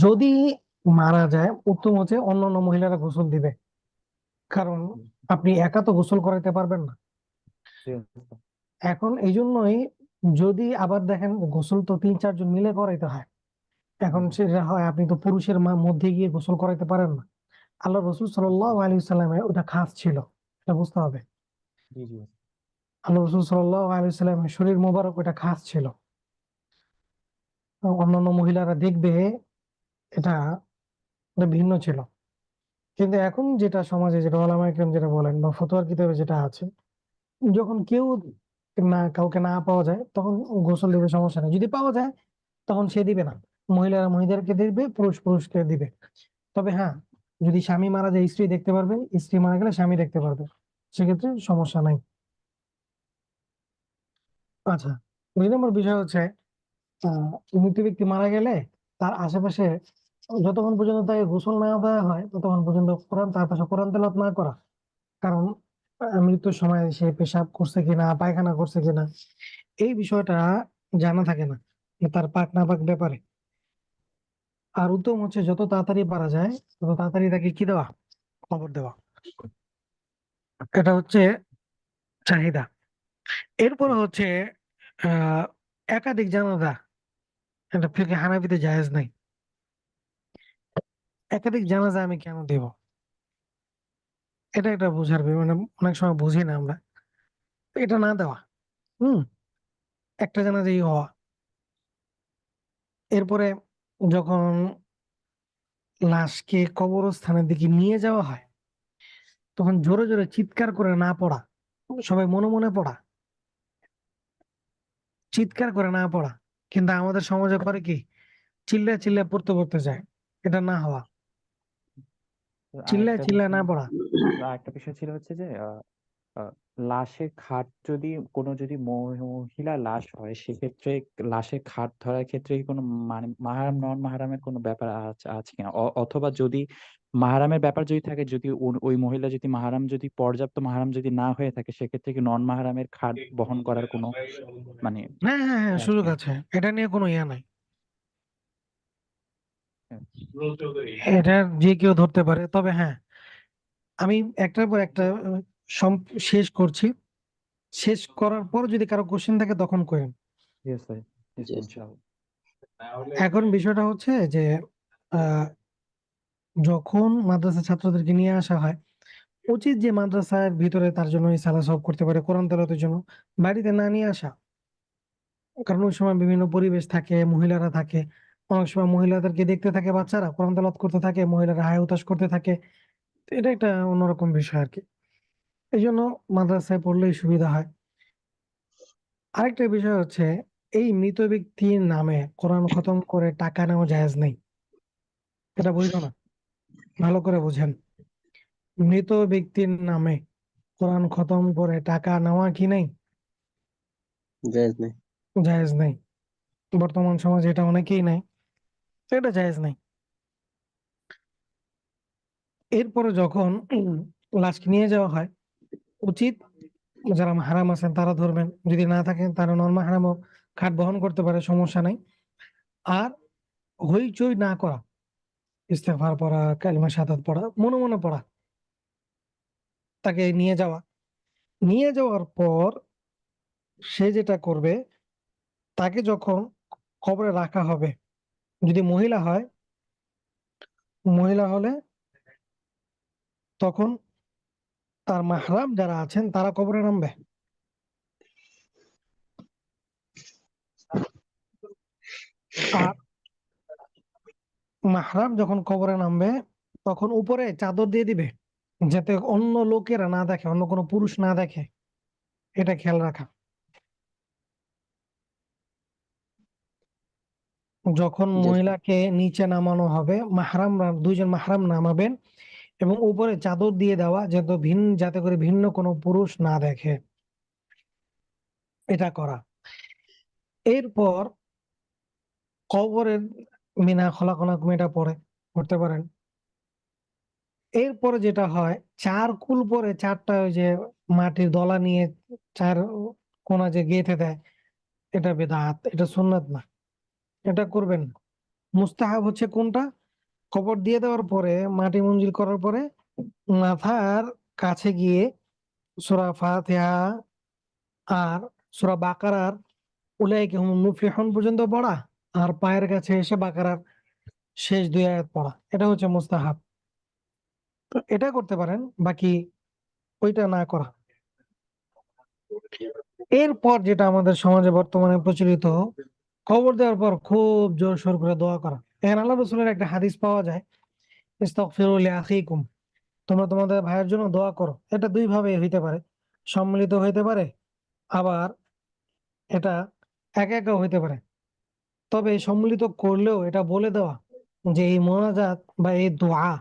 যদি মারা যায়, উত্তম হচ্ছে অন্যান্য মহিলারা গোসল দিবে, কারণ আপনি একা তো গোসল করাইতে পারবেন না। জি স্যার। এখন এই জন্যই, যদি আবার দেখেন গোসল তো 3-4 জন মিলে করাইতে হয়, এখন সেটা হয় আপনি তো পুরুষের মধ্যে গিয়ে গোসল করাইতে পারেন না। আল্লাহ রসুল সাল্লাল্লাহু আলাইহি সাল্লামের ওটা খাস ছিল, এটা বুঝতে হবে। জি জি আল্লাহ রসুল সাল্লাল্লাহু আলাইহি সাল্লামের শরীর মোবারক ওটা খাস ছিল, অন্যান্য মহিলারা দেখবে এটা, এটা ভিন্ন ছিল। কিন্তু এখন যেটা সমাজে, যেটা ওলামা ইকরাম যেটা বলেন বা ফতোয়ার কিতাবে যেটা আছে, যখন কেউ না, কাউকে না পাওয়া যায়, তখন গোসল দিবে, সমস্যা নেই। যদি পাওয়া যায় তখন সে দিবে না, মহিলারা মহিলাদেরকে দিবে, পুরুষ পুরুষকে দিবে। তবে হ্যাঁ, যদি স্বামী মারা যায় স্ত্রী দেখতে পারবে, স্ত্রী মারা গেলে স্বামী দেখতে পারবে, সেক্ষেত্রে সমস্যা নাই। আচ্ছা, 2 নম্বর বিষয় হচ্ছে আহ মৃত ব্যক্তি মারা গেলে তার আশেপাশে যতক্ষণ পর্যন্ত তাকে গোসল না দেওয়া হয়, ততক্ষণ পর্যন্ত কোরআন, তার পাশে কোরআন তেলাওয়াত না করা। কারণ মৃত্যুর সময় সে পেশাব করছে কিনা, পায়খানা করছে কিনা, এই বিষয়টা জানা থাকে না, যে তার পাক না পাক ব্যাপারে। আর উত্তম হচ্ছে যত তাড়াতাড়ি পারা যায় তত তাড়াতাড়ি তাকে কি দেওয়া, খবর দেওয়া। এটা হচ্ছে চাহিদা। এরপরে হচ্ছে আহ একাধিক জানাজা, এটা ফিরকে হানাফিতে জায়েজ নাই। একাধিক জানাজা আমি কেন দেব, এটা একটা বোঝার মানে অনেক সময় বুঝি না আমরা। এটা না দেওয়া, হুম, একটা জানাজাই হওয়া, এরপরে যখন লাশকে কবরস্থানের দিকে নিয়ে যাওয়া হয় তখন জোরে জোরে চিৎকার করে না পড়া, সবাই মনে মনে পড়া, চিৎকার করে না পড়া। কিন্তু আমাদের সমাজে করে কি, চিল্লায় চিল্লায় পড়তে পড়তে যায়। এটা না হওয়া, তো চিল্লায় চিল্লায় না পড়া। আরেকটা বিষয় ছিল হচ্ছে যে আহ, লাশের খাট যদি যদি মহিলা লাশ হয়, সেক্ষেত্রে লাশের খাট ধরার ক্ষেত্রে কি কোনো মানে মাহারাম নন মাহারামের কোনো ব্যাপার আছে আছে কিনা, অথবা যদি মাহারামের ব্যাপার যদি থাকে, যদি ওই মহিলা যদি মাহারাম যদি পর্যাপ্ত মাহারাম যদি না হয়ে থাকে, সেক্ষেত্রে কি নন মাহারামের খাট বহন করার কোনো মানে হ্যাঁ হ্যাঁ হ্যাঁ, আছে সুযোগ কিনা? আছে, এটা নিয়ে কোনো ইয়া নাই। হ্যাঁ, এটা যে কেউ ধরতে পারে। তবে হ্যাঁ, আমি একটার পর একটা শেষ করছি। শেষ করার পর যদি কারো কোশ্চেন থাকে তখন করেন। ঠিক আছে, ঠিক জি, আছে, জি। ইনশাআল্লাহ। এখন বিষয়টা হচ্ছে যে আহ, যখন মাদ্রাসা ছাত্রদেরকে নিয়ে আসা হয়, উচিত যে মাদ্রাসার ভিতরে তার জন্য সালা সব করতে পারে, কোরআন তেলাওয়াতের জন্য বাড়িতে না নিয়ে আসা। কারণ ওই সময় বিভিন্ন পরিবেশ থাকে, মহিলারা থাকে, অনেক সময় মহিলাদেরকে দেখতে থাকে বাচ্চারা কোরআন তেলাওয়াত করতে থাকে, মহিলারা হায় হুতাশ করতে থাকে। তো এটা একটা অন্যরকম বিষয় আর কি। এই জন্য মাদ্রাসায় পড়লেই সুবিধা হয়। আরেকটা বিষয় হচ্ছে, এই মৃত ব্যক্তির নামে কোরআন খতম করে টাকা নেওয়া জায়েজ নেই। এটা বুঝলো না, ভালো করে বুঝেন। মৃত ব্যক্তির নামে কোরআন খতম করে টাকা নেওয়া কি নেই, জায়েজ নেই। জায়েজ নেই। বর্তমান সমাজে এটা অনেকেই নেয়, তো এটা জায়েজ নেই। এরপরে যখন লাশকে নিয়ে যাওয়া হয়, উচিত যারা মাহরাম আছেন তারা ধরবেন, যদি না থাকেন তারা নন মাহরামও খাট বহন করতে পারে, সমস্যা নাই। আর হইচই না করা, ইস্তেগফার পড়া, কালিমা শাহাদাত পড়া, মনে মনে পড়া, তাকে নিয়ে যাওয়া। নিয়ে যাওয়ার পর সে যেটা করবে, তাকে যখন কবরে রাখা হবে, যদি মহিলা হয়, মহিলা হলে তখন তার মাহরাম যারা আছেন তারা কবরে নামবে। আর মাহরাম যখন কবরে নামবে তখন উপরে চাদর দিয়ে দিবে, যাতে অন্য লোকেরা না দেখে, অন্য কোনো পুরুষ না দেখে। এটা খেয়াল রাখা। যখন জি, জি। মহিলাকে নিচে নামানো হবে, মাহরামরা দুইজন মাহরাম নামাবেন এবং উপরে চাদর দিয়ে দেওয়া, যাতে করে ভিন্ন কোনো পুরুষ না দেখে, এটা করা। এরপর কবরের মিনা খলাকুনাকুম এটা পরে করতে পারেন। এরপরে যেটা হয়, চার কুল পরে চারটা ওই যে মাটির দলা নিয়ে চার কোনা যে গেঁথে দেয়, এটা বেদাত, এটা সুন্নাত না, এটা করবেন না। মুস্তাহাব হচ্ছে কোনটা, কবর দিয়ে দেওয়ার পরে মাটি মঞ্জিল করার পরে মাথার কাছে গিয়ে সূরা ফাতিহা আর সূরা বাকারার উলাইকা হুমুল মুফলিহুন পর্যন্ত পড়া, আর পায়ের কাছে এসে বাকারার শেষ দুই আয়াত পড়া, এটা হচ্ছে মুস্তাহাব। তো এটা করতে পারেন, বাকি ওইটা না করা। এরপর যেটা আমাদের সমাজে বর্তমানে প্রচলিত, কবর দেওয়ার পর খুব জোর সোর করে দোয়া করা। এখানে আল্লাহ রসুলের একটা হাদিস পাওয়া যায়, ইস্তাগফিরু লিআখিকুম, তোমরা তোমাদের ভাইয়ের জন্য দোয়া করো। এটা দুই ভাবে হইতে পারে, সম্মিলিত হইতে পারে, আবার এটা একা একা হইতে পারে। তবে এই সম্মিলিত করলেও এটা বলে দেওয়া যে এই মোনাজাত বা এই দোয়া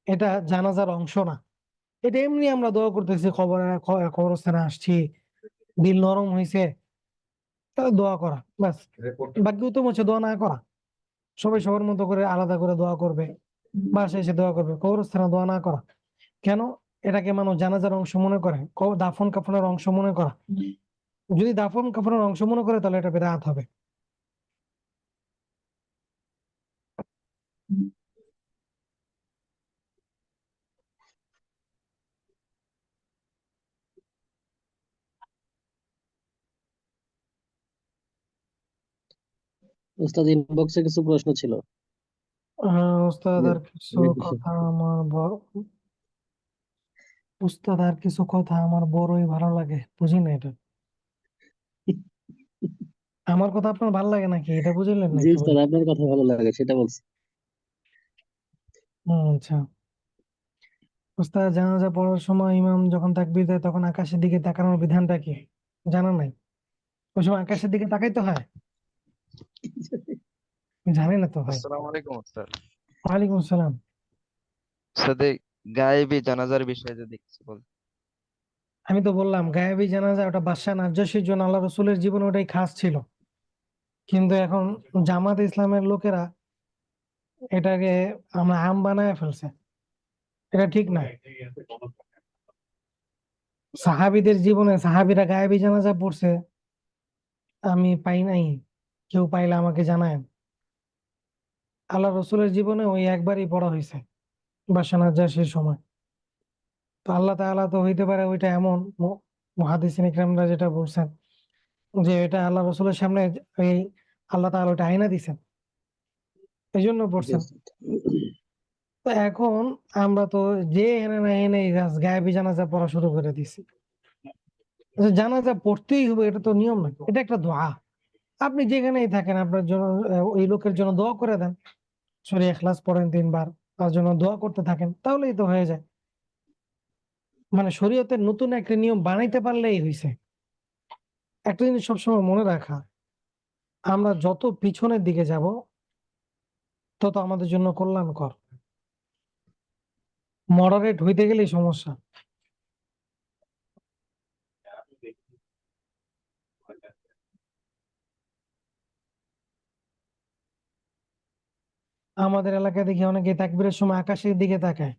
এটা জানাজার অংশ না। এটা এমনি আমরা দোয়া করতেছি, কবরস্থানে আসছি, দিল নরম হয়েছে, দোয়া করা ব্যাস। বাকি উত্তম হচ্ছে দোয়া না করা। সবাই সবার মতো করে আলাদা করে দোয়া করবে, বাসায় এসে দোয়া করবে, কবরস্থানে দোয়া না করা। কেন? এটাকে মানুষ জানাজার অংশ মনে করে, দাফন কাফনের অংশ মনে করা। যদি দাফন কাফনের অংশ মনে করে তাহলে এটা বেদাত হবে। উস্তাদ, ইনবক্সে কিছু প্রশ্ন ছিল। উস্তাদ আর কিছু অনেক বেশি। কথা আমার উস্তাদ আর কিছু কথা আমার বড়ই ভালো লাগে, বুঝি না এটা। আমার কথা আপনার ভালো লাগে নাকি, এটা বুঝলেন না জি একটু উস্তাদ, বলেন। আপনার কথা ভালো লাগে সেটা বলছি। আচ্ছা। উস্তাদ, জানাজা পড়ার সময় ইমাম যখন তাকবীর দেয় তখন আকাশের দিকে তাকানোর বিধানটা কি জানা নাই? ওই সময় আকাশের দিকে তাকাইতে হয়? জানি না তো ভাই। আসসালামু আলাইকুম স্যার। ওয়ালাইকুম আসসালাম। সাথে গায়েবী জানাজার বিষয়ে যদি কিছু বল। আমি তো বললাম গায়েবী জানাজা ওটা বাদশা নাজ্জাশীর জন্য, আল্লাহ রসুলের জীবনে ওটাই খাস ছিল। কিন্তু এখন জামাত ইসলামের লোকেরা এটাকে আমরা আম বানায় ফেলছে। এটা ঠিক না। সাহাবীদের জীবনে সাহাবীরা গায়েবী জানাজা পড়ছে, আমি পাই নাই। কেউ পাইলে আমাকে জানায়। আল্লাহ রসুলের জীবনে ওই একবারই পড়া হয়েছে, বাদশা নাজ্জাশীর সময়। তো আল্লাহ তাআলা তো হইতে পারে ওইটা এমন, মুহাদ্দিসিন ইকরামরা যেটা বলছেন যে এটা আল্লাহ রসুলের সামনে এই আল্লাহ তাআলা ওইটা আয়না দিছেন, এই জন্য জি পড়ছেন। উস্তাদ। তো এখন আমরা তো যে এনে না এনে গায়েবী জানাজা পড়া শুরু করে দিছি। যে জানাজা পড়তেই হবে এটা তো নিয়ম না, এটা একটা দোয়া। আপনি যেখানেই থাকেন আপনার জন্য ওই লোকের জন্য দোয়া করে দেন, সূরা ইখলাস পড়েন 3 বার, তার জন্য দোয়া করতে থাকেন, তাহলেই তো হয়ে যায়। মানে শরীয়তের নতুন একটা নিয়ম বানাইতে পারলেই হয়েছে। একটা জিনিস সবসময় মনে রাখা, আমরা যত পিছনের দিকে যাব তত আমাদের জন্য কল্যাণকর। মডারেট হইতে গেলেই সমস্যা। আমাদের এলাকায় দেখি অনেকে তাকবীরের সময় আকাশের দিকে তাকায়।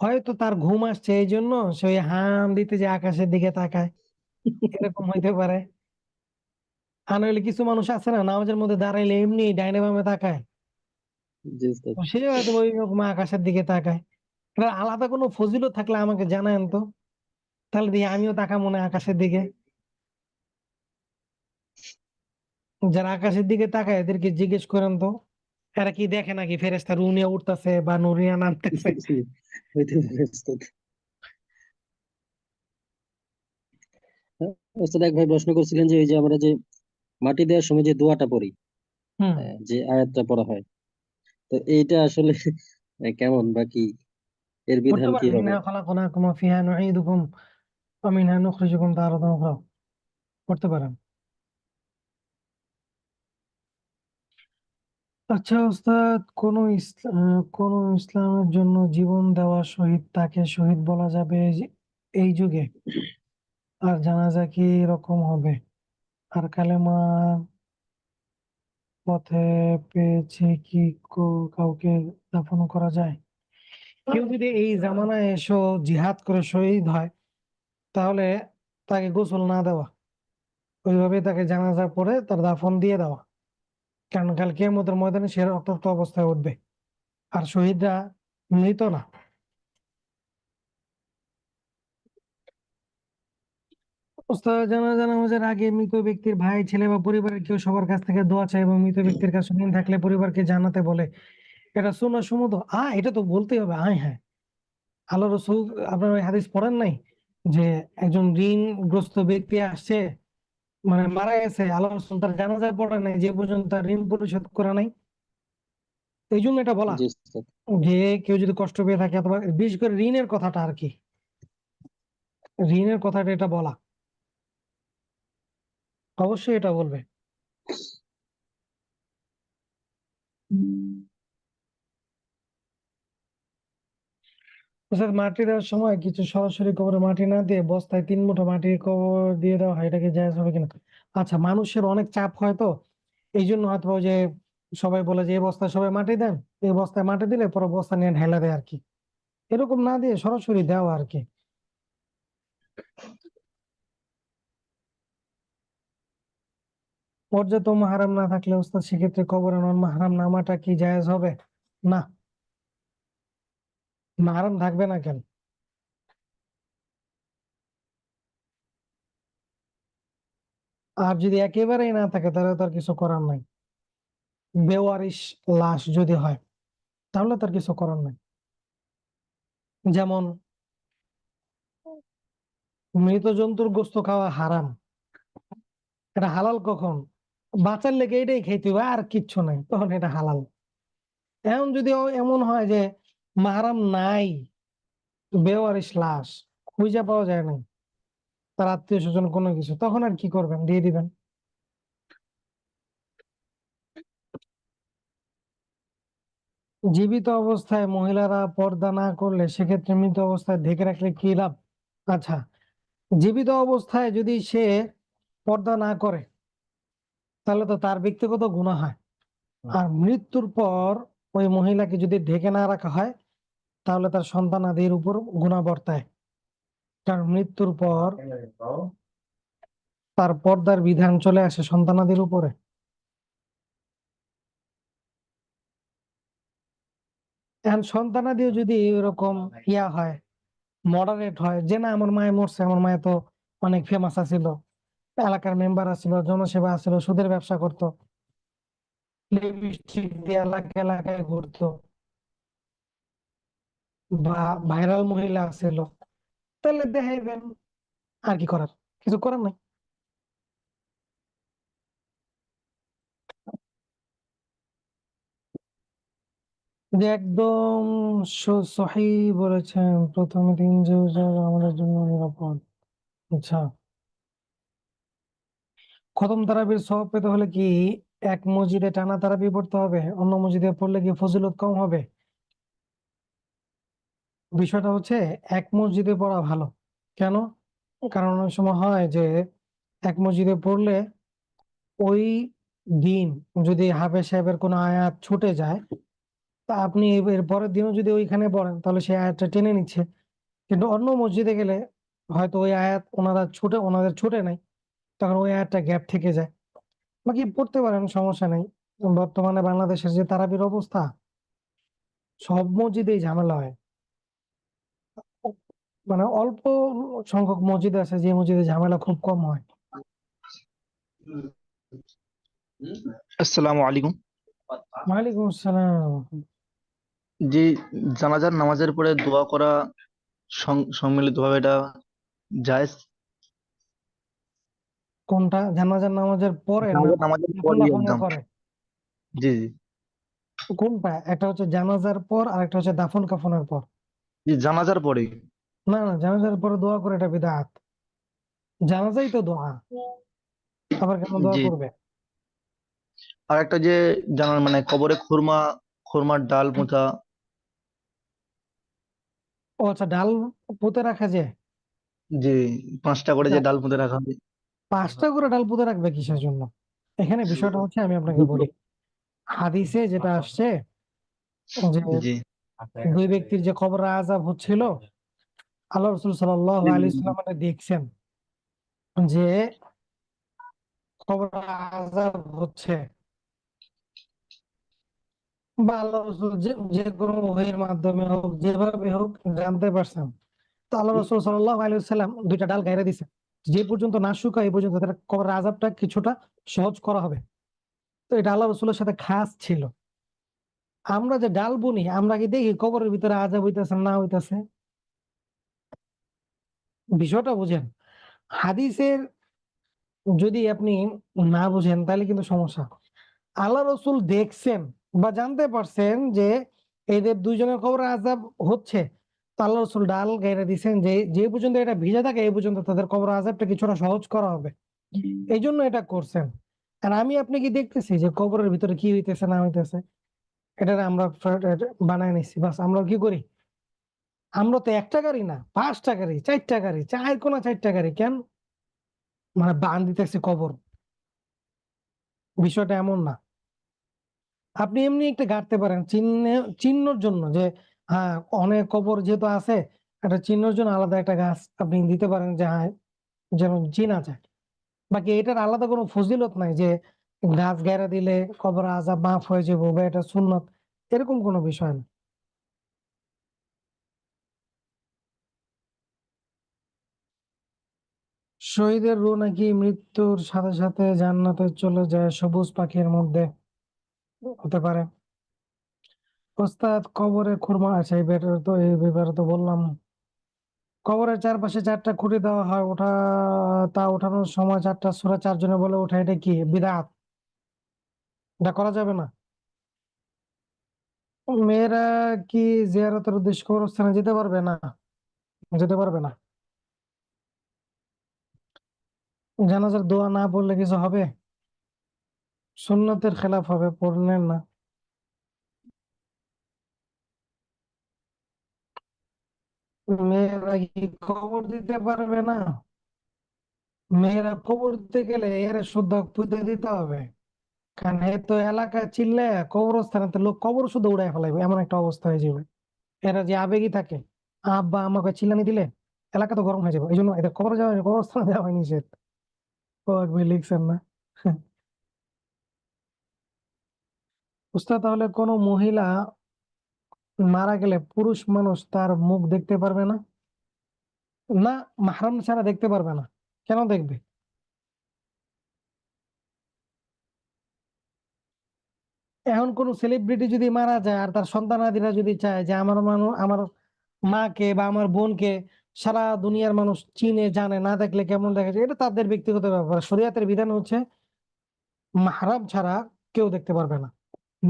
হয়তো তার ঘুম আসছে এই জন্য সে ওই হাম দিতে যে আকাশের দিকে তাকায়, এরকম হইতে পারে। আর নইলে কিছু মানুষ আছে না, নামাজের মধ্যে দাঁড়াইলে এমনি ডাইনে বামে তাকায়, জি উস্তাদ। তো সে হয়তো ওই রকম আকাশের দিকে তাকায়। এটা আলাদা কোনো ফজিলত থাকলে আমাকে জানায়েন তো, তাহলে দিয়ে আমিও তাকাই মনে হয় আকাশের দিকে। যারা আকাশের দিকে তাকায় এদেরকে জিজ্ঞেস করেন তো, এরা কি দেখে নাকি ফেরেশতা রু নিয়ে উঠতেছে বা নূর নিয়ে নামতেছে? হইতে পারে উস্তাদ। হ্যাঁ, উস্তাদ এক ভাই প্রশ্ন করছিলেন যে এই যে আমরা যে মাটি দেওয়ার সময় যে দোয়াটা পড়ি, হুম। যে আয়াতটা পড়া হয়, তো এইটা আসলে কেমন বা কি, এর করতে বিধান কি পারেন, হবে? মিনহা খালাকনাকুম ওয়া ফিহা নুঈদুকুম ওয়া মিনহা নুখরিজুকুম তারাতান উখরা। করতে পারেন। আচ্ছা ওস্তাদ, কোন ইসলামের জন্য জীবন দেওয়া শহীদ তাকে শহীদ বলা যাবে এই যুগে? আর জানাজা কি এরকম হবে? আর কালেমা পথে পেয়েছে কি কাউকে দাফন করা যায়? কেউ যদি এই জামানায় এসো জিহাদ করে শহীদ হয়, তাহলে তাকে গোসল না দেওয়া, ওইভাবে তাকে জানাজা পড়ে তার দাফন দিয়ে দেওয়া। কারণ কাল কিয়ামতের ময়দানে সে রক্তাক্ত অবস্থায় উঠবে। আর শহীদরা মৃত না। ওস্তাদ, জানাজা নামাজের আগে মৃত ব্যক্তির ভাই, ছেলে বা পরিবারের কেউ সবার কাছ থেকে দোয়া চায় এবং মৃত ব্যক্তির কাছে ঋণ থাকলে পরিবারকে জানাতে বলে। এটা সুন্নাহ সম্মত? এটা তো বলতেই হবে। হ্যাঁ, আল্লাহ রসুল, আপনার ওই হাদিস পড়েন নাই যে একজন ঋণগ্রস্ত ব্যক্তি আসছে, মানে মারা গেছে, আল্লাহ রসুল তার জানাজা পড়ে নাই যে পর্যন্ত তার ঋণ পরিশোধ করা নাই। এই জন্য এটা বলা জি উস্তাদ। যে কেউ যদি কষ্ট পেয়ে থাকে, অথবা বিশেষ করে ঋণের কথাটা আর কি, ঋণের কথাটা এটা বলা, অবশ্যই এটা বলবে। অর্থাৎ মাটি দেওয়ার সময় কিছু সরাসরি কবরে মাটি না দিয়ে বস্তায় 3 মুঠো মাটি কবর দিয়ে দেওয়া হয়, এটাকে জায়েজ হবে কিনা? আচ্ছা, মানুষের অনেক চাপ হয় তো, এই জন্য হয়তো ওই যে সবাই বলে যে এই বস্তায় সবাই মাটি দেন, এই বস্তায় মাটি দিলে পরে বস্তা নিয়ে ঢেলা দেয় আর কি। এরকম না দিয়ে সরাসরি দেওয়া আর কি। পর্যাপ্ত মাহারাম না থাকলে ওস্তাদ সেক্ষেত্রে কবরে নন মাহারাম নামাটা কি জায়েজ হবে? না, মাহারাম থাকবে না কেন? আর যদি একেবারেই না থাকে তাহলে তার কিছু করার নাই। বেওয়ারিশ লাশ যদি হয় তাহলে তার কিছু করার নাই। যেমন মৃত জন্তুর গোস্ত খাওয়া হারাম, এটা হালাল কখন? বাঁচার লেগে এটাই খাইতে হবে আর কিচ্ছু নাই, তখন এটা হালাল। এখন যদি এমন হয় যে মাহারাম নাই, বেওয়ারিশ লাশ, খুঁজে পাওয়া যায় না, তার আত্মীয় স্বজন কোনো কিছু, তখন আর কি করবেন? দিয়ে দিবেন। জীবিত অবস্থায় মহিলারা পর্দা না করলে সেক্ষেত্রে মৃত অবস্থায় ঢেকে রাখলে কি লাভ? আচ্ছা, জীবিত অবস্থায় যদি সে পর্দা না করে তাহলে তো তার ব্যক্তিগত গুনাহ হয়, আর মৃত্যুর পর ওই মহিলাকে যদি ঢেকে না রাখা হয় তাহলে তার সন্তানাদির উপর গুনাহ বর্তায়, কারণ মৃত্যুর পর তার পর্দার বিধান চলে আসে সন্তানাদির উপরে। এখন সন্তানাদিও যদি এরকম ইয়া হয়, মডারেট হয়, যে না আমার মায়ে মরছে, আমার মায়ে তো অনেক ফেমাস আছিল, এলাকার মেম্বার আছিল, জনসেবা আছিল, সুদের ব্যবসা করতো, লিপস্টিক দিয়ে এলাকা এলাকায় ঘুরতো, বা ভাইরাল মহিলা আছিল, তাহলে দেখাইবেন। আর কি করার? কিছু করার নাই। যে একদম সহি বলেছেন, প্রথমে 3 আমাদের জন্য নিরাপদ। আচ্ছা, খতম তারাবির সওয়াব পেতে হলে কি এক মসজিদে টানা তারাবি পড়তে হবে? অন্য মসজিদে পড়লে কি ফজিলত কম হবে? বিষয়টা হচ্ছে এক মসজিদে পড়া ভালো। কেন? কারণ অনেক সময় হয় যে এক মসজিদে পড়লে ওই দিন যদি হাফেজ সাহেবের কোনো আয়াত ছুটে যায়, তা আপনি এর পরের দিনও যদি ওইখানে পড়েন তাহলে সেই আয়াতটা টেনে নিচ্ছে। কিন্তু অন্য মসজিদে গেলে হয়তো ওই আয়াত ওনাদের ছুটে নাই, তখন ওই আয়াতটা গ্যাপ থেকে যায়। বাকি পড়তে পারেন, সমস্যা নেই। বর্তমানে বাংলাদেশের যে তারাবির অবস্থা, সব মসজিদেই ঝামেলা হয়। মানে অল্প সংখ্যক মসজিদ আছে যে মসজিদে ঝামেলা খুব কম হয়। আসসালামু আলাইকুম। ওয়ালাইকুম আসসালাম। যে জানাজার নামাজের পরে দোয়া করা সম্মিলিতভাবে এটা জায়েজ? কোনটা? জানাজার নামাজের পরে না জানাজার নামাজের দাফন পরে কাফনের একদম। পরে? জি জি। কোনটা? একটা হচ্ছে জানাজার পর আর একটা হচ্ছে দাফন কাফনের পর। জি, জানাজার পরে। না না, জানাজার পরে দোয়া করে এটা বিদআত। জানাজাই তো দোয়া, আবার কেন দোয়া জি। করবে? আর একটা যে জানার মানে কবরে খুরমার ডাল পোঁতা। ও আচ্ছা, ডাল পুঁতে রাখা যায়। জি, 5টা করে যে ডাল পুঁতে রাখা হয়। 5টা করে ডাল পুঁতে রাখবে কিসের জন্য? এখানে বিষয়টা হচ্ছে, আমি আপনাকে বলি, হাদিসে যেটা আসছে যে জি দুই ব্যক্তির যে কবরে আযাব হচ্ছিল, আল্লাহ রাসূল সাল্লাল্লাহু জি আলাইহি ওয়াসাল্লাম দেখছেন যে কবরে আযাব হচ্ছে, বা আল্লাহ রাসূল যে কোনো ওহীর মাধ্যমে হোক, যেভাবে হোক জানতে পারছেন। তো আল্লাহ রাসূল সাল্লাল্লাহু আলাইহি ওয়াসাল্লাম 2টা ডাল গায়রা দিছেন, যে পর্যন্ত না শুকায় এই পর্যন্ত তার কবরের আযাবটা কিছুটা সহজ করা হবে। তো এটা আল্লাহ রাসূলের সাথে খাস ছিল। আমরা যে ডাল বুনি, আমরা কি দেখি কবরের ভিতরে আযাব হইতাছে না হইতাছে? বিষয়টা বুঝেন। হাদিসের যদি আপনি না বুঝেন তাহলে কিন্তু সমস্যা। আল্লাহ রসুল দেখছেন বা জানতে পারছেন যে এদের দুইজনের কবরে আযাব হচ্ছে, তো আল্লাহ রসুল ডাল গাইরা দিচ্ছেন যে যে পর্যন্ত এটা ভিজে থাকে এই পর্যন্ত তাদের কবর আযাবটা কিছুটা সহজ করা হবে, এই জন্য এটা করছেন। আর আমি আপনি কি দেখতেছি যে কবরের ভিতরে কি হইতেছে না হইতেছে? এটা আমরা বানায় নিচ্ছি, বাস। আমরা কি করি? আমরা তো 1টা গাড়ি না, 5টা গাড়ি, 4টা গাড়ি, 4 গাড়ি, কেন? মানে বান দিতেছে কবর। বিষয়টা এমন না। আপনি এমনি একটা গাড়তে পারেন চিহ্নর জন্য, যে হ্যাঁ অনেক কবর যেহেতু আছে, একটা চিহ্নর জন্য আলাদা একটা গাছ আপনি দিতে পারেন, যে হ্যাঁ যেন চিনা যায়। বাকি এটার আলাদা কোনো ফজিলত নাই যে গাছ গায়রা দিলে কবর আযাব মাফ হয়ে যাবো, বা এটা সুন্নত, এরকম কোনো বিষয় না। শহীদের রূহ নাকি মৃত্যুর সাথে সাথে জান্নাতে চলে যায় সবুজ পাখির মধ্যে? হতে পারে। ওস্তাদ, কবরে খুরমা আছে, এই ব্যাপারে তো বললাম। কবরের চারপাশে 4টা খুঁটি দেওয়া হয়, তা ওঠানোর সময় 4টা সূরা 4 জনে বলে ওঠা, এটা কি বিদআত? এটা করা যাবে না। মেয়েরা কি জিয়ারতের উদ্দেশ্যে কবরস্থানে যেতে পারবে? না, যেতে পারবে না। জানাজার দোয়া না পড়লে কিছু হবে? সুন্নতের খেলাফ হবে, পড়লেন না। মেয়েরা কি কবর দিতে পারবে না? মেয়েরা কবর দিতে গেলে এর শুদ্ধ পুঁতে দিতে হবে। কারণ এ তো এলাকায় চিল্লে কবরস্থানে তো লোক কবর শুদ্ধ উড়াই ফেলাইবে, এমন একটা অবস্থা হয়ে যাবে। এরা যে আবেগী থাকে, আব্বা আমাকে চিল্লানি দিলে এলাকা তো গরম হয়ে যাবে, এই জন্য এদের কবর যাওয়া, কবরস্থানে যাওয়া নিষেধ। ও ভাই লিখছেন না? উস্তাদ, তাহলে কোনো মহিলা মারা গেলে পুরুষ মানুষ তার মুখ দেখতে পারবে না? না, মাহরাম ছাড়া দেখতে পারবে না। কেন দেখবে? এখন কোন সেলিব্রিটি যদি মারা যায় আর তার সন্তানাদিরা যদি চায় যে আমার মাকে বা আমার বোনকে সারা দুনিয়ার মানুষ চিনে জানে, না দেখলে কেমন দেখা যায়, এটা তাদের ব্যক্তিগত ব্যাপার। শরীয়তের বিধান হচ্ছে মাহরাম ছাড়া কেউ দেখতে পারবে না।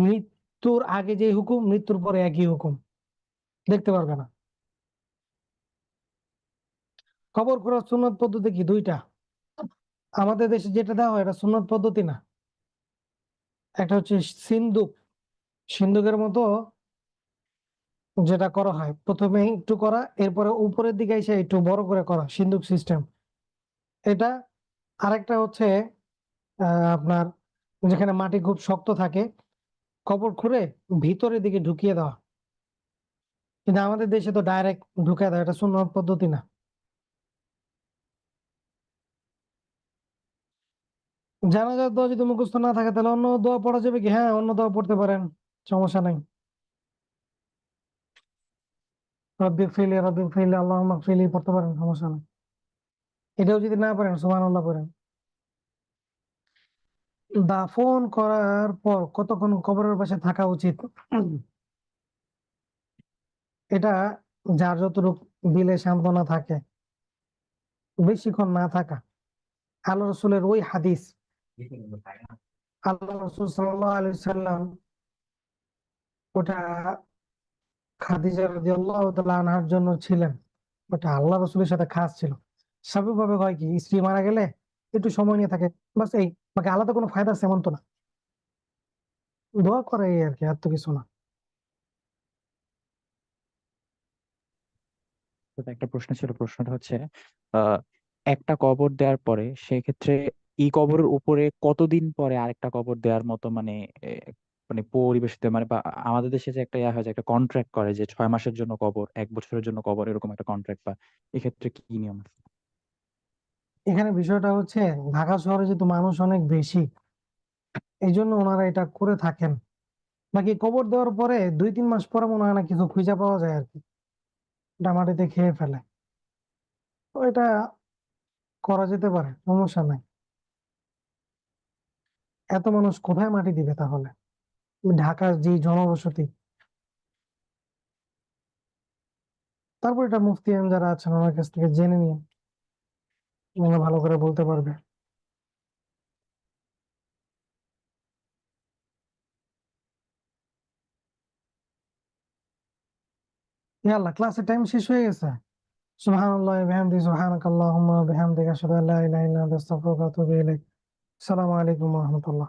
মৃত্যুর আগে যে হুকুম, মৃত্যুর পরে একই হুকুম, দেখতে পারবে না। কবর খোঁড়ার সুন্নত পদ্ধতি কি? দুইটা। আমাদের দেশে যেটা দেওয়া হয় এটা সুন্নত পদ্ধতি না। একটা হচ্ছে সিন্দুক, সিন্দুকের মতো যেটা করা হয়, প্রথমে একটু করা, এরপরে উপরের দিকে এসে একটু বড় করে করা, সিন্দুক সিস্টেম এটা। আরেকটা হচ্ছে আপনার যেখানে মাটি খুব শক্ত থাকে, কবর খুঁড়ে ভিতরের দিকে ঢুকিয়ে দেওয়া। কিন্তু আমাদের দেশে তো ডাইরেক্ট ঢুকিয়ে দেওয়া, এটা সুন্নত পদ্ধতি না। জানাজার দোয়া যদি মুখস্থ না থাকে তাহলে অন্য দোয়া পড়া যাবে কি? হ্যাঁ, অন্য দোয়া পড়তে পারেন, সমস্যা নাই। রব্বি ফিলি আল্লাহুম্মা ফিলি পড়তে পারেন, সমস্যা নাই। এটাও যদি না পারেন সুবহানাল্লাহ পড়েন। দাফন করার পর কতক্ষণ কবরের পাশে থাকা উচিত? এটা যার যতটুকু দিলে সান্ত্বনা থাকে, বেশিক্ষণ না থাকা। আল্লাহ রসুলের ওই হাদিস, আল্লাহ রসুল সাল্লাল্লাহু আলাইহি সাল্লাম ওটা খাদিজা রাদিয়াল্লাহু তাআলা আনহার জন্য ছিলেন, ওটা আল্লাহ রসুলের সাথে খাস ছিল। স্বাভাবিকভাবে হয় কি, স্ত্রী মারা গেলে একটু সময় নিয়ে থাকে, বাস এই, বাকি আলাদা কোনো ফায়দা আছে এমন তো না। দোয়া করে এই আর কি, আর তো কিছু না। তো একটা প্রশ্ন ছিল, প্রশ্নটা হচ্ছে আহ একটা কবর দেওয়ার পরে সেক্ষেত্রে এই কবরের উপরে কতদিন পরে আরেকটা কবর দেওয়ার মতো মানে মানে পরিবেশিত মানে বা আমাদের দেশে যে একটা ইয়া হয় যে একটা কন্ট্রাক্ট করে যে 6 মাসের জন্য কবর, 1 বছরের জন্য কবর, এরকম একটা কন্ট্রাক্ট, বা এক্ষেত্রে কি নিয়ম আছে? এখানে বিষয়টা হচ্ছে ঢাকা শহরে যেহেতু মানুষ অনেক বেশি, এই জন্য ওনারা এটা করে থাকেন। বাকি কবর দেওয়ার পরে 2-3 মাস পরে মনে হয় না কিছু খুঁজে পাওয়া যায় আর কি, এটা মাটিতে খেয়ে ফেলে। তো এটা করা যেতে পারে, সমস্যা নাই। এত মানুষ কোথায় মাটি দিবে তাহলে? ঢাকার যে জনবসতি। তারপর এটা মুফতিয়ান যারা আছেন ওনার কাছ থেকে জেনে নিয়ে উনি ভালো করে বলতে পারবে। আল্লাহ, ক্লাসের টাইম শেষ হয়ে গেছে। সুবহানাল্লাহ বিহামদিহি, সুবহানাকাল্লাহুম্মা বিহামদিকা, আশহাদু আল্লা ইলাহা ইল্লা আনতা, আস্তাগফিরুকা ওয়া আতুবু ইলাইক। আসসালামু আলাইকুম ওয়া রাহমাতুল্লাহ।